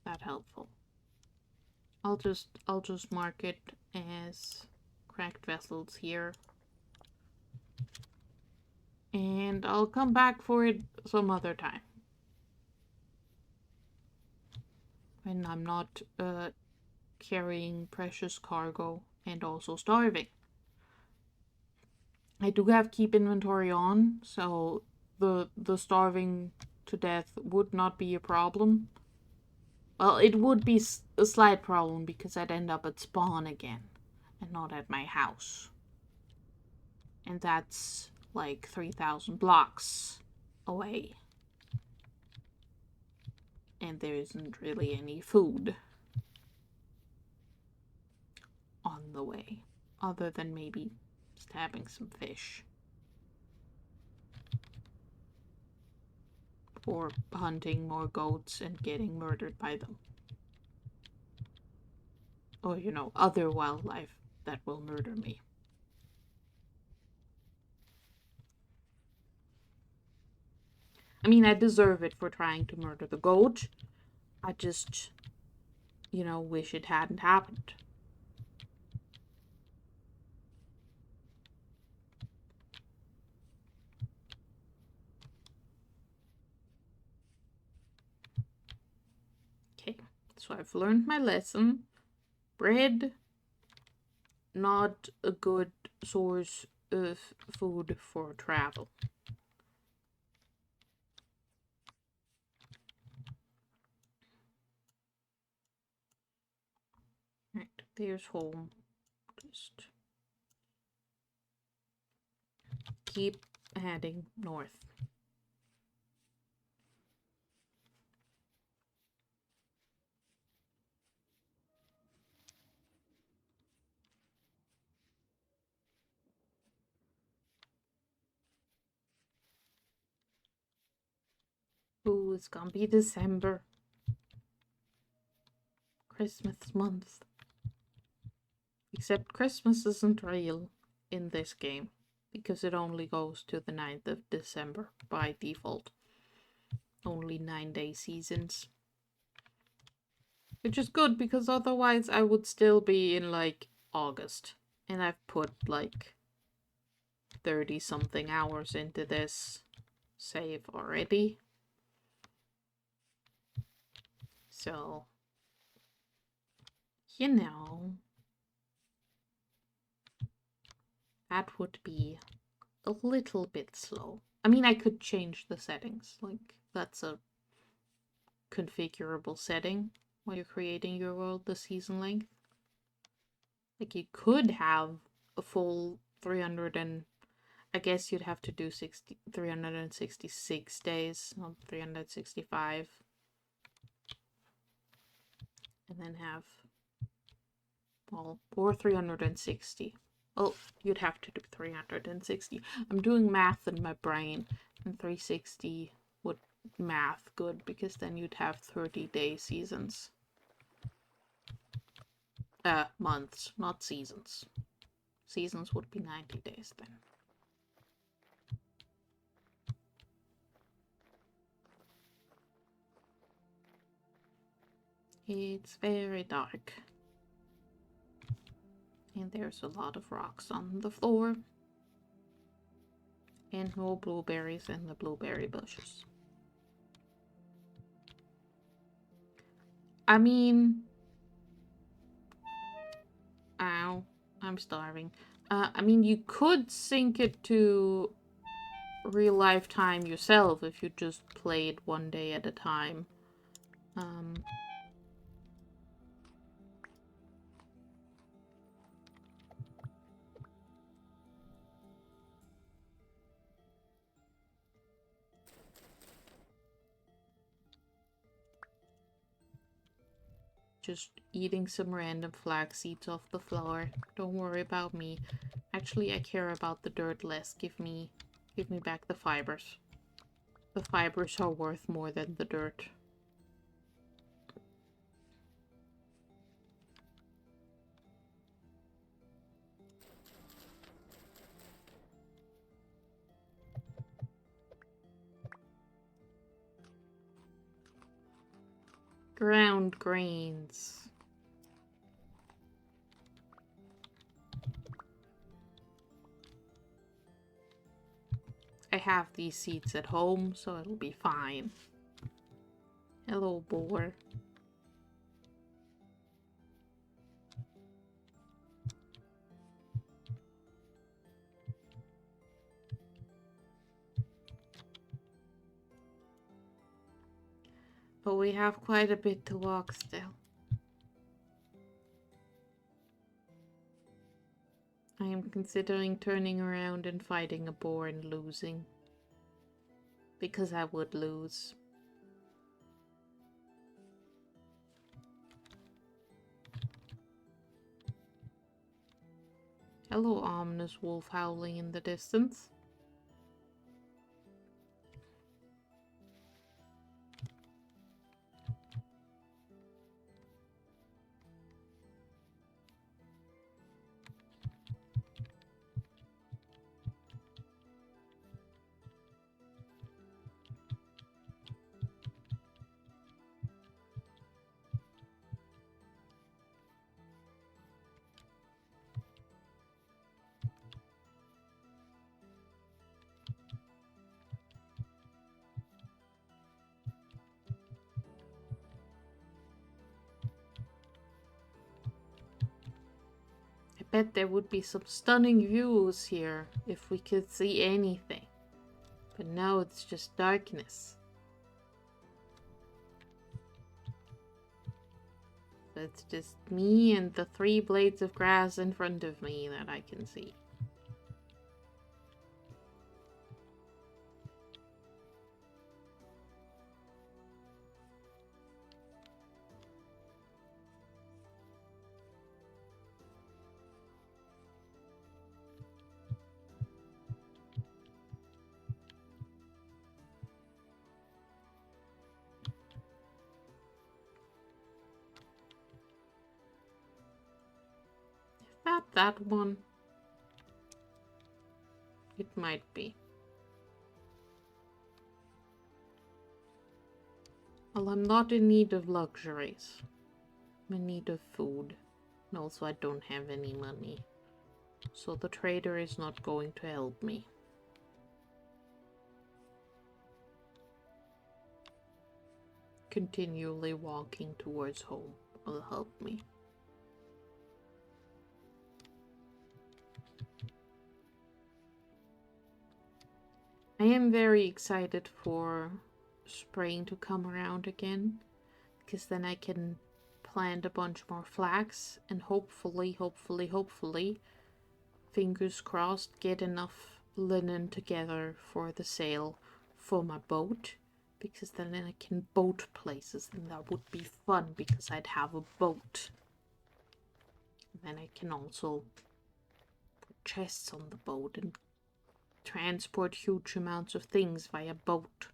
[SPEAKER 1] that helpful. I'll just mark it as cracked vessels here. And I'll come back for it some other time. When I'm not carrying precious cargo and also starving. I do have keep inventory on, so the starving to death would not be a problem. Well, it would be a slight problem because I'd end up at spawn again and not at my house. And that's like 3,000 blocks away. And there isn't really any food on the way, other than maybe stabbing some fish. Or hunting more goats and getting murdered by them. Or, you know, other wildlife that will murder me. I mean, I deserve it for trying to murder the goat. I just, you know, wish it hadn't happened. Okay, so I've learned my lesson. Bread, not a good source of food for travel. Right, there's home. Just keep heading north. Ooh, it's gonna be December. Christmas month. Except Christmas isn't real in this game, because it only goes to the 9th of December by default. Only 9-day seasons. Which is good, because otherwise I would still be in, like, August. And I've put, like, 30-something hours into this save already. So, you know, that would be a little bit slow. I mean, I could change the settings. Like, that's a configurable setting while you're creating your world, the season length. Like, you could have a full 300 and... I guess you'd have to do 366 days, not 365. And then have... well, or 360. Well, you'd have to do 360. I'm doing math in my brain, and 360 would math good, because then you'd have 30-day seasons. Months, not seasons. Seasons would be 90 days then. It's very dark. And there's a lot of rocks on the floor. And no blueberries in the blueberry bushes. I mean... ow, I'm starving. I mean, you could sync it to real life time yourself if you just play it one day at a time. just eating some random flax seeds off the floor. Don't worry about me. Actually, I care about the dirt less. Give me back the fibers. The fibers are worth more than the dirt. Ground grains. I have these seeds at home, so it'll be fine. Hello, boar. But we have quite a bit to walk still. I am considering turning around and fighting a boar and losing. Because I would lose. Hello, ominous wolf howling in the distance. I bet there would be some stunning views here if we could see anything. But no, it's just darkness. It's just me and the 3 blades of grass in front of me that I can see. That one. It might be. Well, I'm not in need of luxuries. I'm in need of food. And also I don't have any money. So the trader is not going to help me. Continually walking towards home will help me. I am very excited for spring to come around again, because then I can plant a bunch more flax and hopefully, fingers crossed, get enough linen together for the sail for my boat, because then I can boat places and that would be fun because I'd have a boat. And then I can also put chests on the boat and transport huge amounts of things via boat.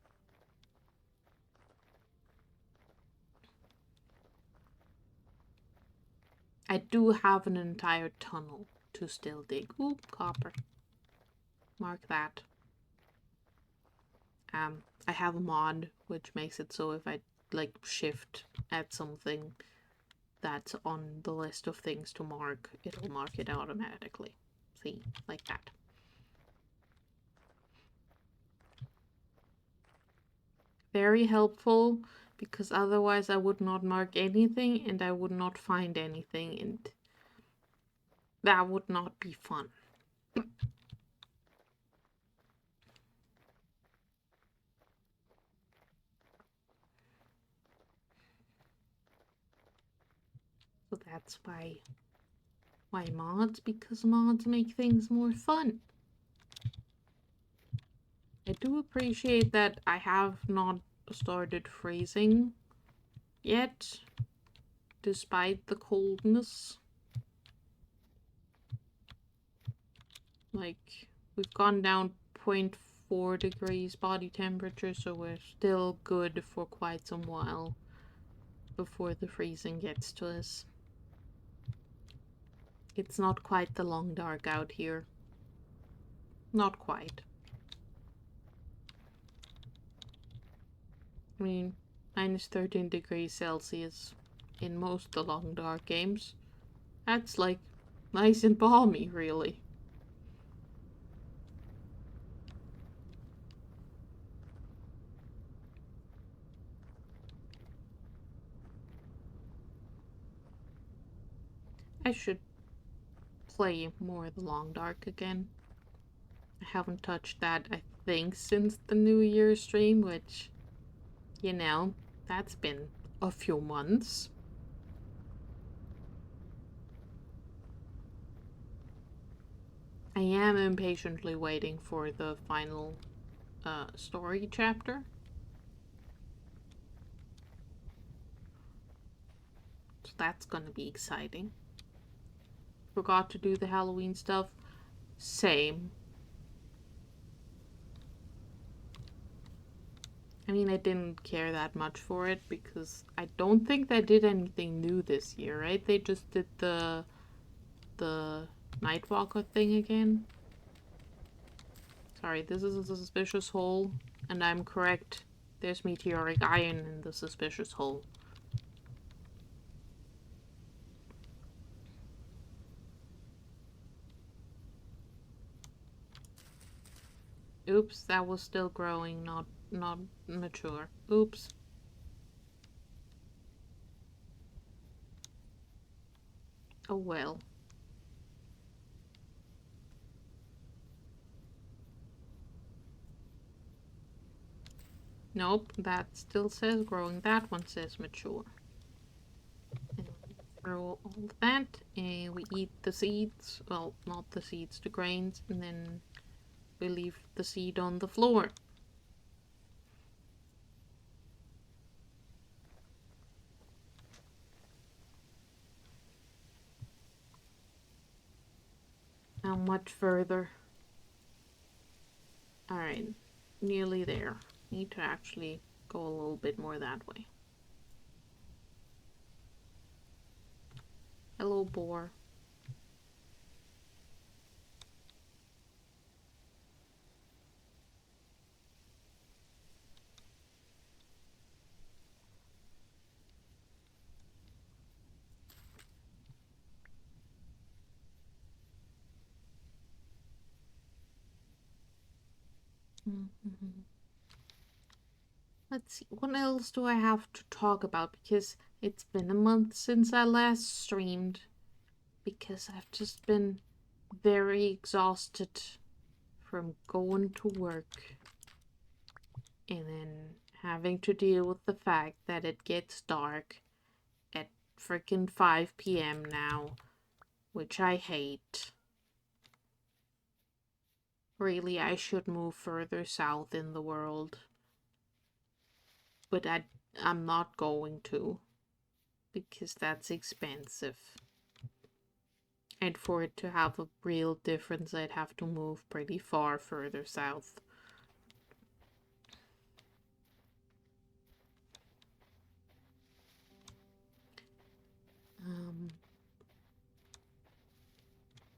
[SPEAKER 1] I do have an entire tunnel to still dig. Ooh, copper. Mark that. I have a mod which makes it so if I like shift at something that's on the list of things to mark, it'll mark it automatically. See, like that. Very helpful, because otherwise I would not mark anything and I would not find anything, and that would not be fun. So that's why mods, because mods make things more fun. I do appreciate that I have not started freezing yet, despite the coldness. Like, we've gone down 0.4 degrees body temperature, so we're still good for quite some while before the freezing gets to us. It's not quite the long dark out here. Not quite. I mean, minus 13 degrees Celsius in most of the long dark games. That's like nice and balmy, really. I should play more of the long dark again. I haven't touched that, I think, since the New Year's stream, which, you know, that's been a few months. I am impatiently waiting for the final story chapter. So that's gonna be exciting. Forgot to do the Halloween stuff. Same. I mean, I didn't care that much for it because I don't think they did anything new this year, right? They just did the Nightwalker thing again. Sorry, this is a suspicious hole, and I'm correct. There's meteoric iron in the suspicious hole. Oops, that was still growing, not mature. Oops. Oh well. Nope, that still says growing. That one says mature. And throw all that, and we eat the seeds. Well, not the seeds, the grains, and then we leave the seed on the floor. How much further? Alright, nearly there. Need to actually go a little bit more that way. Hello, boar. Let's see, what else do I have to talk about? Because it's been a month since I last streamed. Because I've just been very exhausted from going to work. And then having to deal with the fact that it gets dark at freaking 5 p.m. now. Which I hate. Really, I should move further south in the world. But I'm not going to. Because that's expensive. And for it to have a real difference, I'd have to move pretty far further south.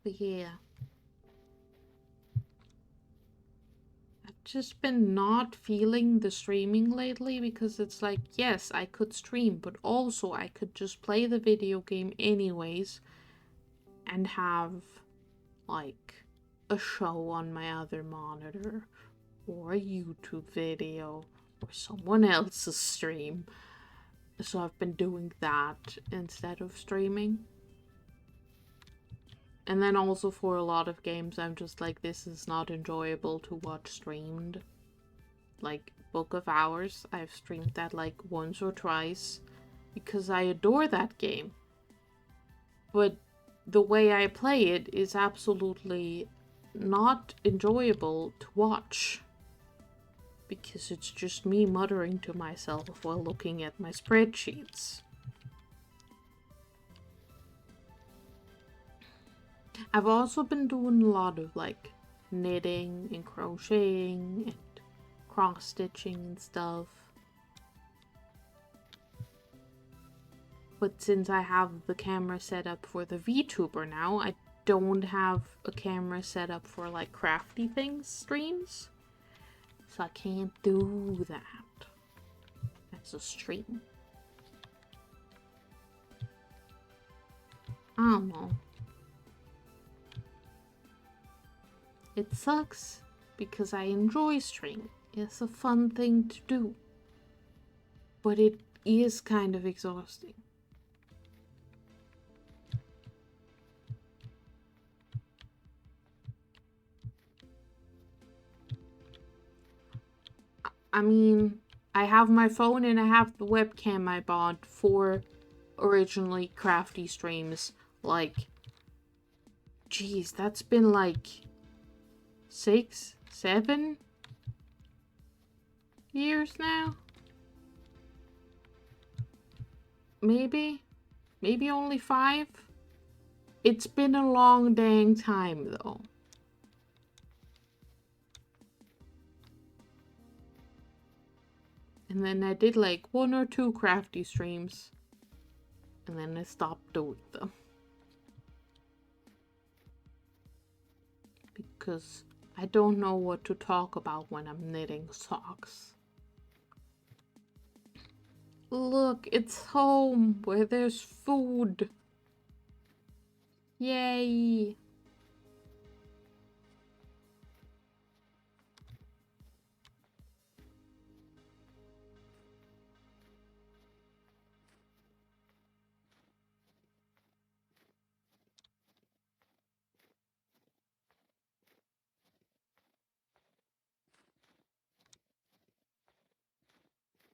[SPEAKER 1] But yeah. Just been not feeling the streaming lately because it's like, yes, I could stream, but also I could just play the video game anyways and have like a show on my other monitor or a YouTube video or someone else's stream. So I've been doing that instead of streaming. And then also for a lot of games, I'm just like, this is not enjoyable to watch streamed. Like, Book of Hours, I've streamed that like once or twice. Because I adore that game. But the way I play it is absolutely not enjoyable to watch. Because it's just me muttering to myself while looking at my spreadsheets. I've also been doing a lot of like knitting and crocheting and cross stitching and stuff. But since I have the camera set up for the VTuber now, I don't have a camera set up for like crafty things streams. So I can't do that as a stream. I don't know. It sucks because I enjoy streaming. It's a fun thing to do. But it is kind of exhausting. I mean, I have my phone and I have the webcam I bought for originally crafty streams. Like, geez, that's been like 6, 7 years now? Maybe only 5? It's been a long dang time though. And then I did like 1 or 2 crafty streams. And then I stopped doing them. Because I don't know what to talk about when I'm knitting socks. Look, it's home where there's food. Yay!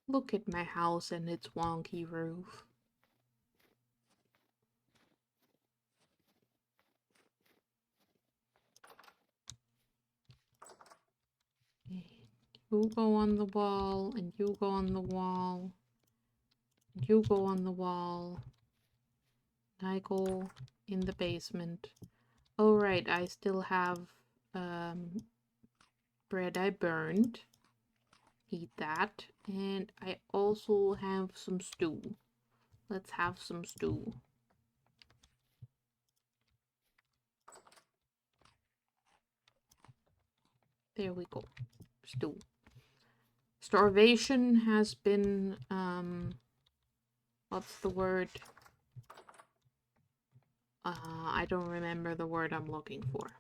[SPEAKER 1] Look at my house and its wonky roof. You go on the wall, and you go on the wall. And you go on the wall. I go in the basement. Oh right, I still have bread I burned. Eat that. And I also have some stew. Let's have some stew. There we go. Stew. Starvation has been, what's the word? I don't remember the word I'm looking for.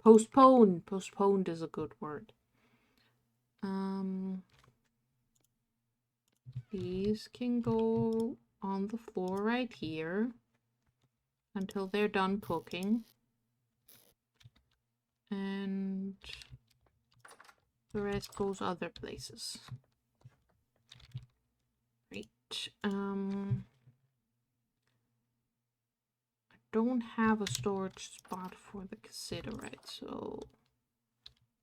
[SPEAKER 1] Postponed. Postponed is a good word. These can go on the floor right here until they're done cooking. And the rest goes other places. Right. I don't have a storage spot for the cassiterite, so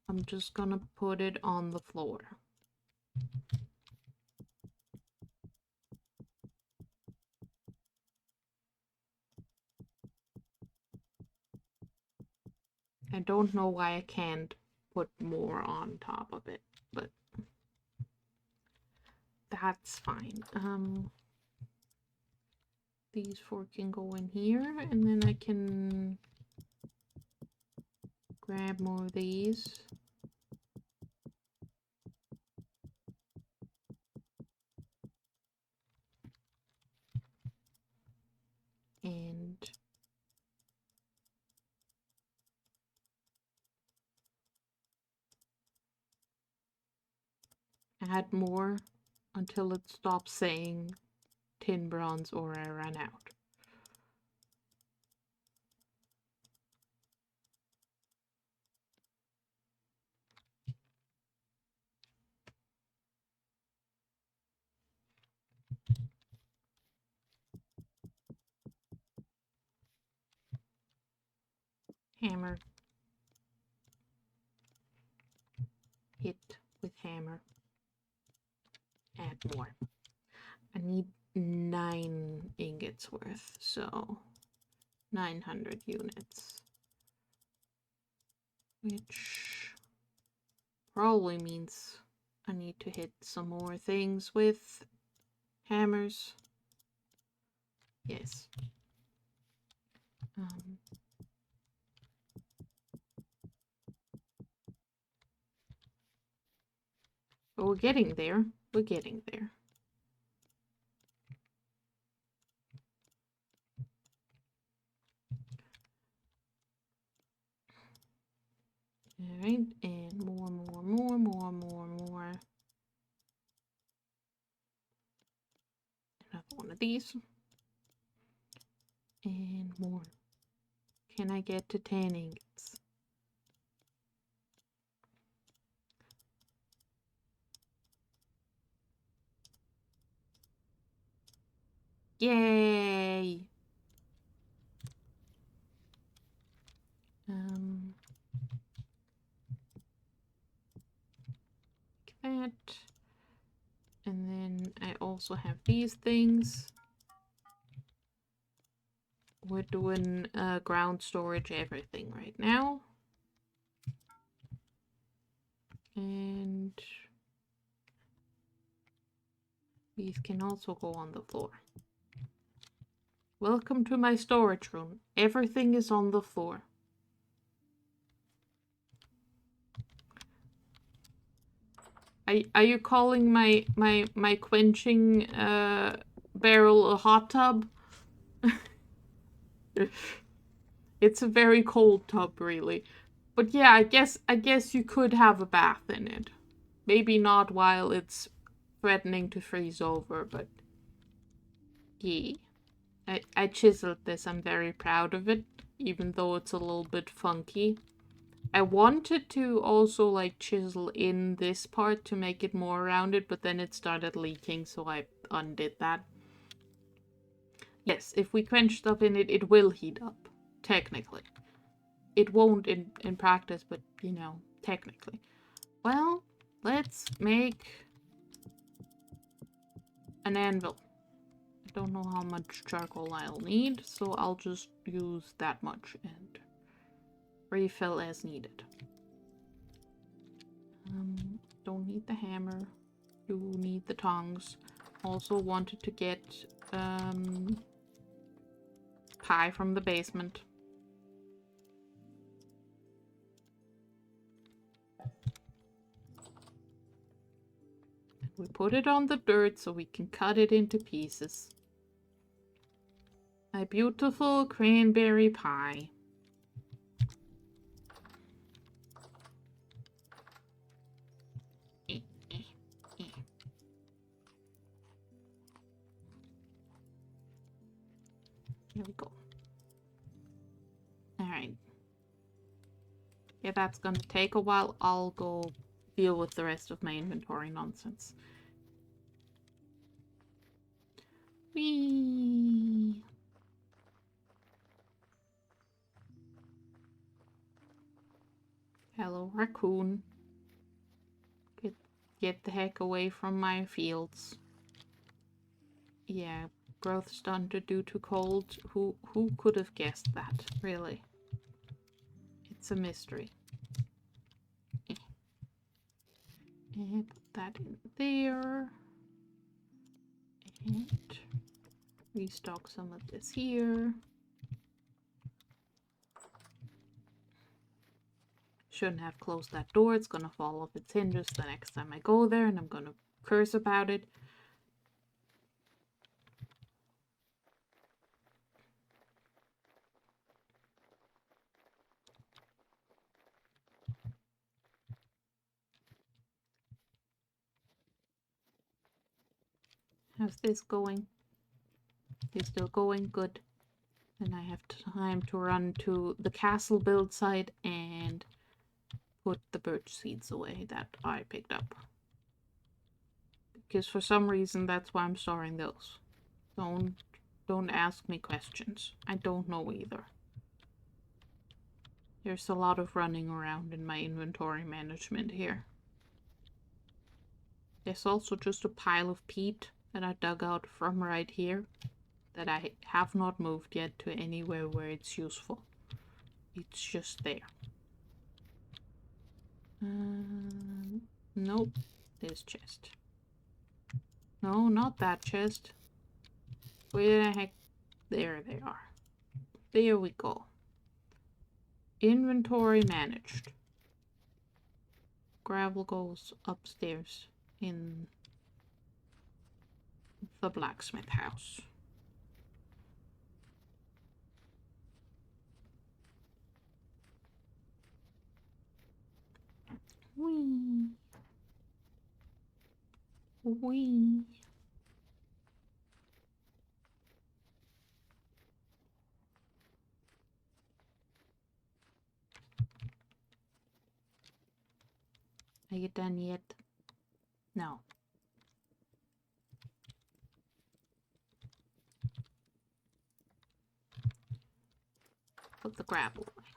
[SPEAKER 1] I'm just gonna put it on the floor. I don't know why I can't put more on top of it, but that's fine. These 4 can go in here, and then I can grab more of these. And add more until it stops saying tin bronze or I run out. Hammer. Hit with hammer. Add more. I need 9 ingots worth, so 900 units. Which probably means I need to hit some more things with hammers. Yes. But we're getting there. We're getting there. Alright, and more. Another one of these. And more. Can I get to 10 ingots? Yay! Like that. And then I also have these things. We're doing ground storage everything right now. And these can also go on the floor. Welcome to my storage room. Everything is on the floor. Are you calling my quenching barrel a hot tub? It's a very cold tub, really. But yeah, I guess you could have a bath in it. Maybe not while it's threatening to freeze over, but yeah. I chiseled this. I'm very proud of it, even though it's a little bit funky. I wanted to also like chisel in this part to make it more rounded, but then it started leaking, so I undid that. Yes, if we quench stuff in it, it will heat up, technically. It won't in practice, but you know, technically. Well, let's make an anvil. I don't know how much charcoal I'll need, so I'll just use that much and refill as needed. Don't need the hammer. Do need the tongs. Also wanted to get pie from the basement. We put it on the dirt so we can cut it into pieces. My beautiful cranberry pie. Here we go. Alright. Yeah, that's gonna take a while. I'll go deal with the rest of my inventory nonsense. Whee! Hello, raccoon. Get the heck away from my fields. Yeah, growth stunted due to cold. Who could have guessed that, really? It's a mystery. And put that in there. And restock some of this here. Shouldn't have closed that door. It's gonna fall off its hinges the next time I go there, and I'm gonna curse about it. How's this going? It's still going good. Then I have time to run to the castle build site and put the birch seeds away that I picked up. Because for some reason that's why I'm storing those. Don't ask me questions. I don't know either. There's a lot of running around in my inventory management here. There's also just a pile of peat that I dug out from right here. that I have not moved yet to anywhere where it's useful. It's just there. Nope. This chest. No, not that chest. Where the heck? There they are. There we go. Inventory managed. Gravel goes upstairs in the blacksmith house. Whee! Whee! Are you done yet? No. Put the gravel away.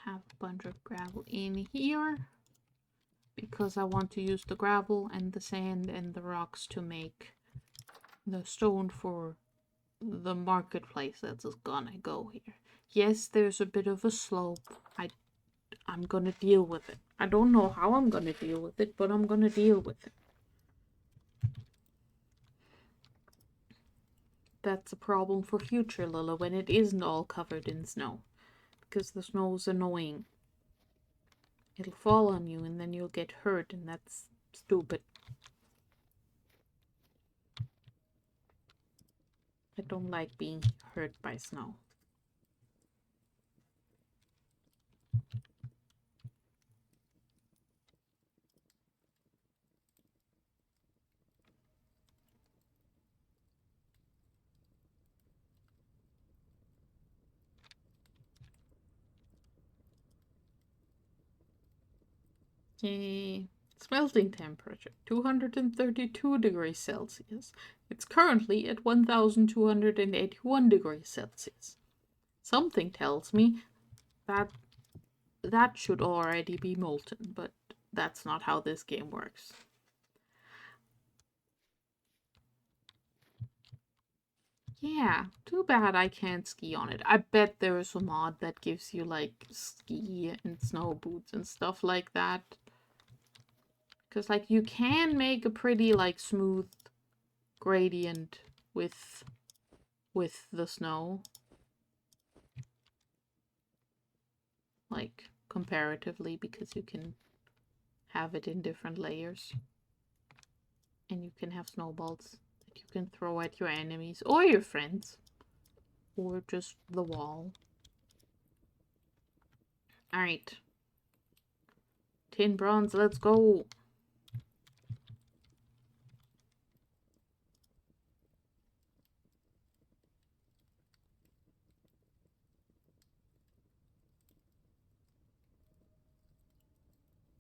[SPEAKER 1] Have a bunch of gravel in here because I want to use the gravel and the sand and the rocks to make the stone for the marketplace that's gonna go here. Yes, there's a bit of a slope. I'm gonna deal with it. I don't know how I'm gonna deal with it, but I'm gonna deal with it. That's a problem for future Lila when it isn't all covered in snow. Because the snow's annoying. It'll fall on you and then you'll get hurt, and that's stupid. I don't like being hurt by snow. Yay. Smelting temperature, 232 degrees Celsius. It's currently at 1281 degrees Celsius. Something tells me that that should already be molten, but that's not how this game works. Yeah, too bad I can't ski on it. I bet there is a mod that gives you like ski and snow boots and stuff like that. Because like you can make a pretty like smooth gradient with the snow. Like comparatively, because you can have it in different layers. And you can have snowballs that you can throw at your enemies or your friends. Or just the wall. Alright. Tin bronze, let's go!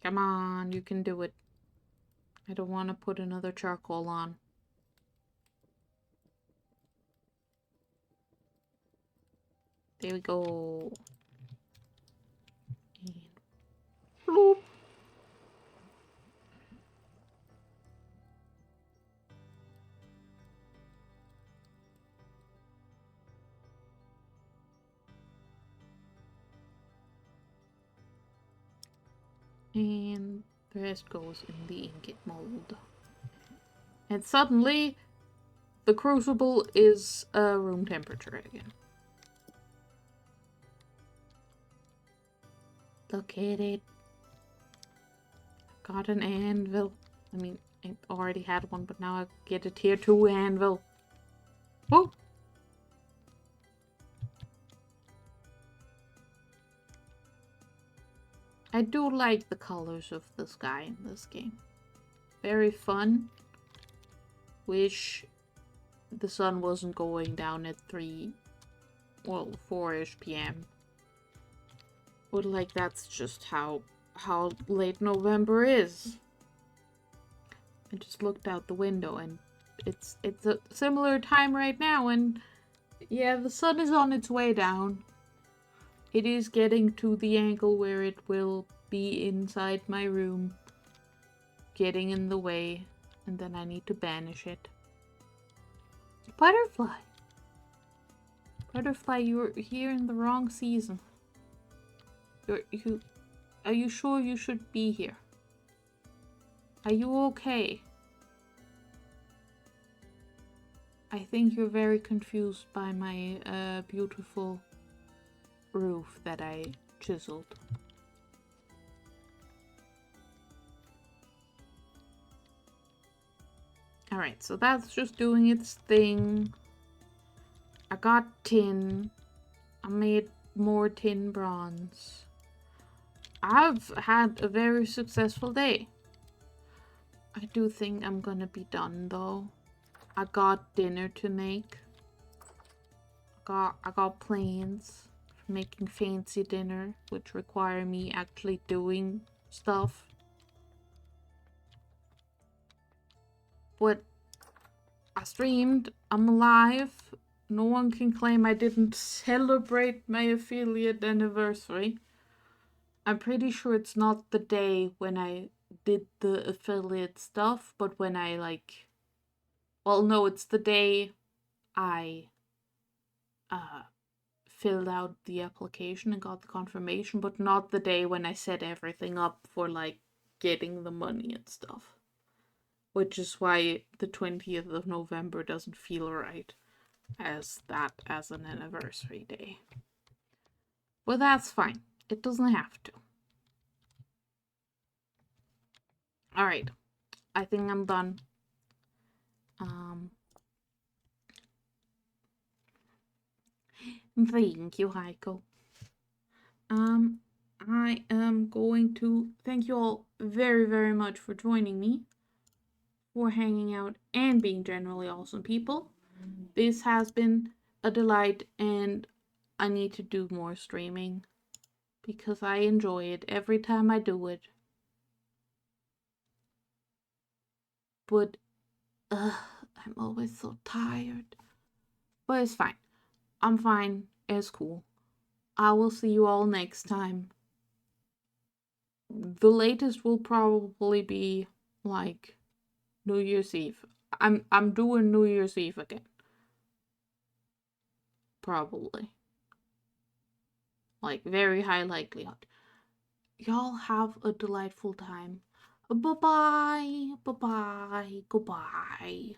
[SPEAKER 1] Come on, you can do it. I don't want to put another charcoal on. There we go. And bloop. And the rest goes in the ingot mold. And suddenly, the crucible is room temperature again. Look at it. Got an anvil. I mean, I already had one, but now I get a tier 2 anvil. Oh! I do like the colors of the sky in this game. Very fun. Wish the sun wasn't going down at 4-ish p.m. But like that's just how late November is. I just looked out the window and it's a similar time right now, and yeah, the sun is on its way down. It is getting to the angle where it will be inside my room, getting in the way, and then I need to banish it. Butterfly. Butterfly, you're here in the wrong season. Are you sure you should be here? Are you okay? I think you're very confused by my beautiful roof that I chiseled. Alright, so that's just doing its thing. I got tin. I made more tin bronze. I've had a very successful day. I do think I'm gonna be done though. I got dinner to make. I got plans for making fancy dinner, which require me actually doing stuff. But I streamed. I'm alive. No one can claim I didn't celebrate my affiliate anniversary. I'm pretty sure it's not the day when I did the affiliate stuff, but when I well, no, it's the day I filled out the application and got the confirmation, but not the day when I set everything up for getting the money and stuff. Which is why the 20th of November doesn't feel right as an anniversary day. But that's fine. It doesn't have to. Alright. I think I'm done. Thank you, Heiko. I am going to thank you all very, very much for joining me, for hanging out and being generally awesome people. This has been a delight, and I need to do more streaming because I enjoy it every time I do it. But I'm always so tired. But it's fine. I'm fine. It's cool. I will see you all next time. The latest will probably be New Year's Eve. I'm doing New Year's Eve again. Probably. Very high likelihood. Y'all have a delightful time. Bye-bye. Bye-bye. Goodbye.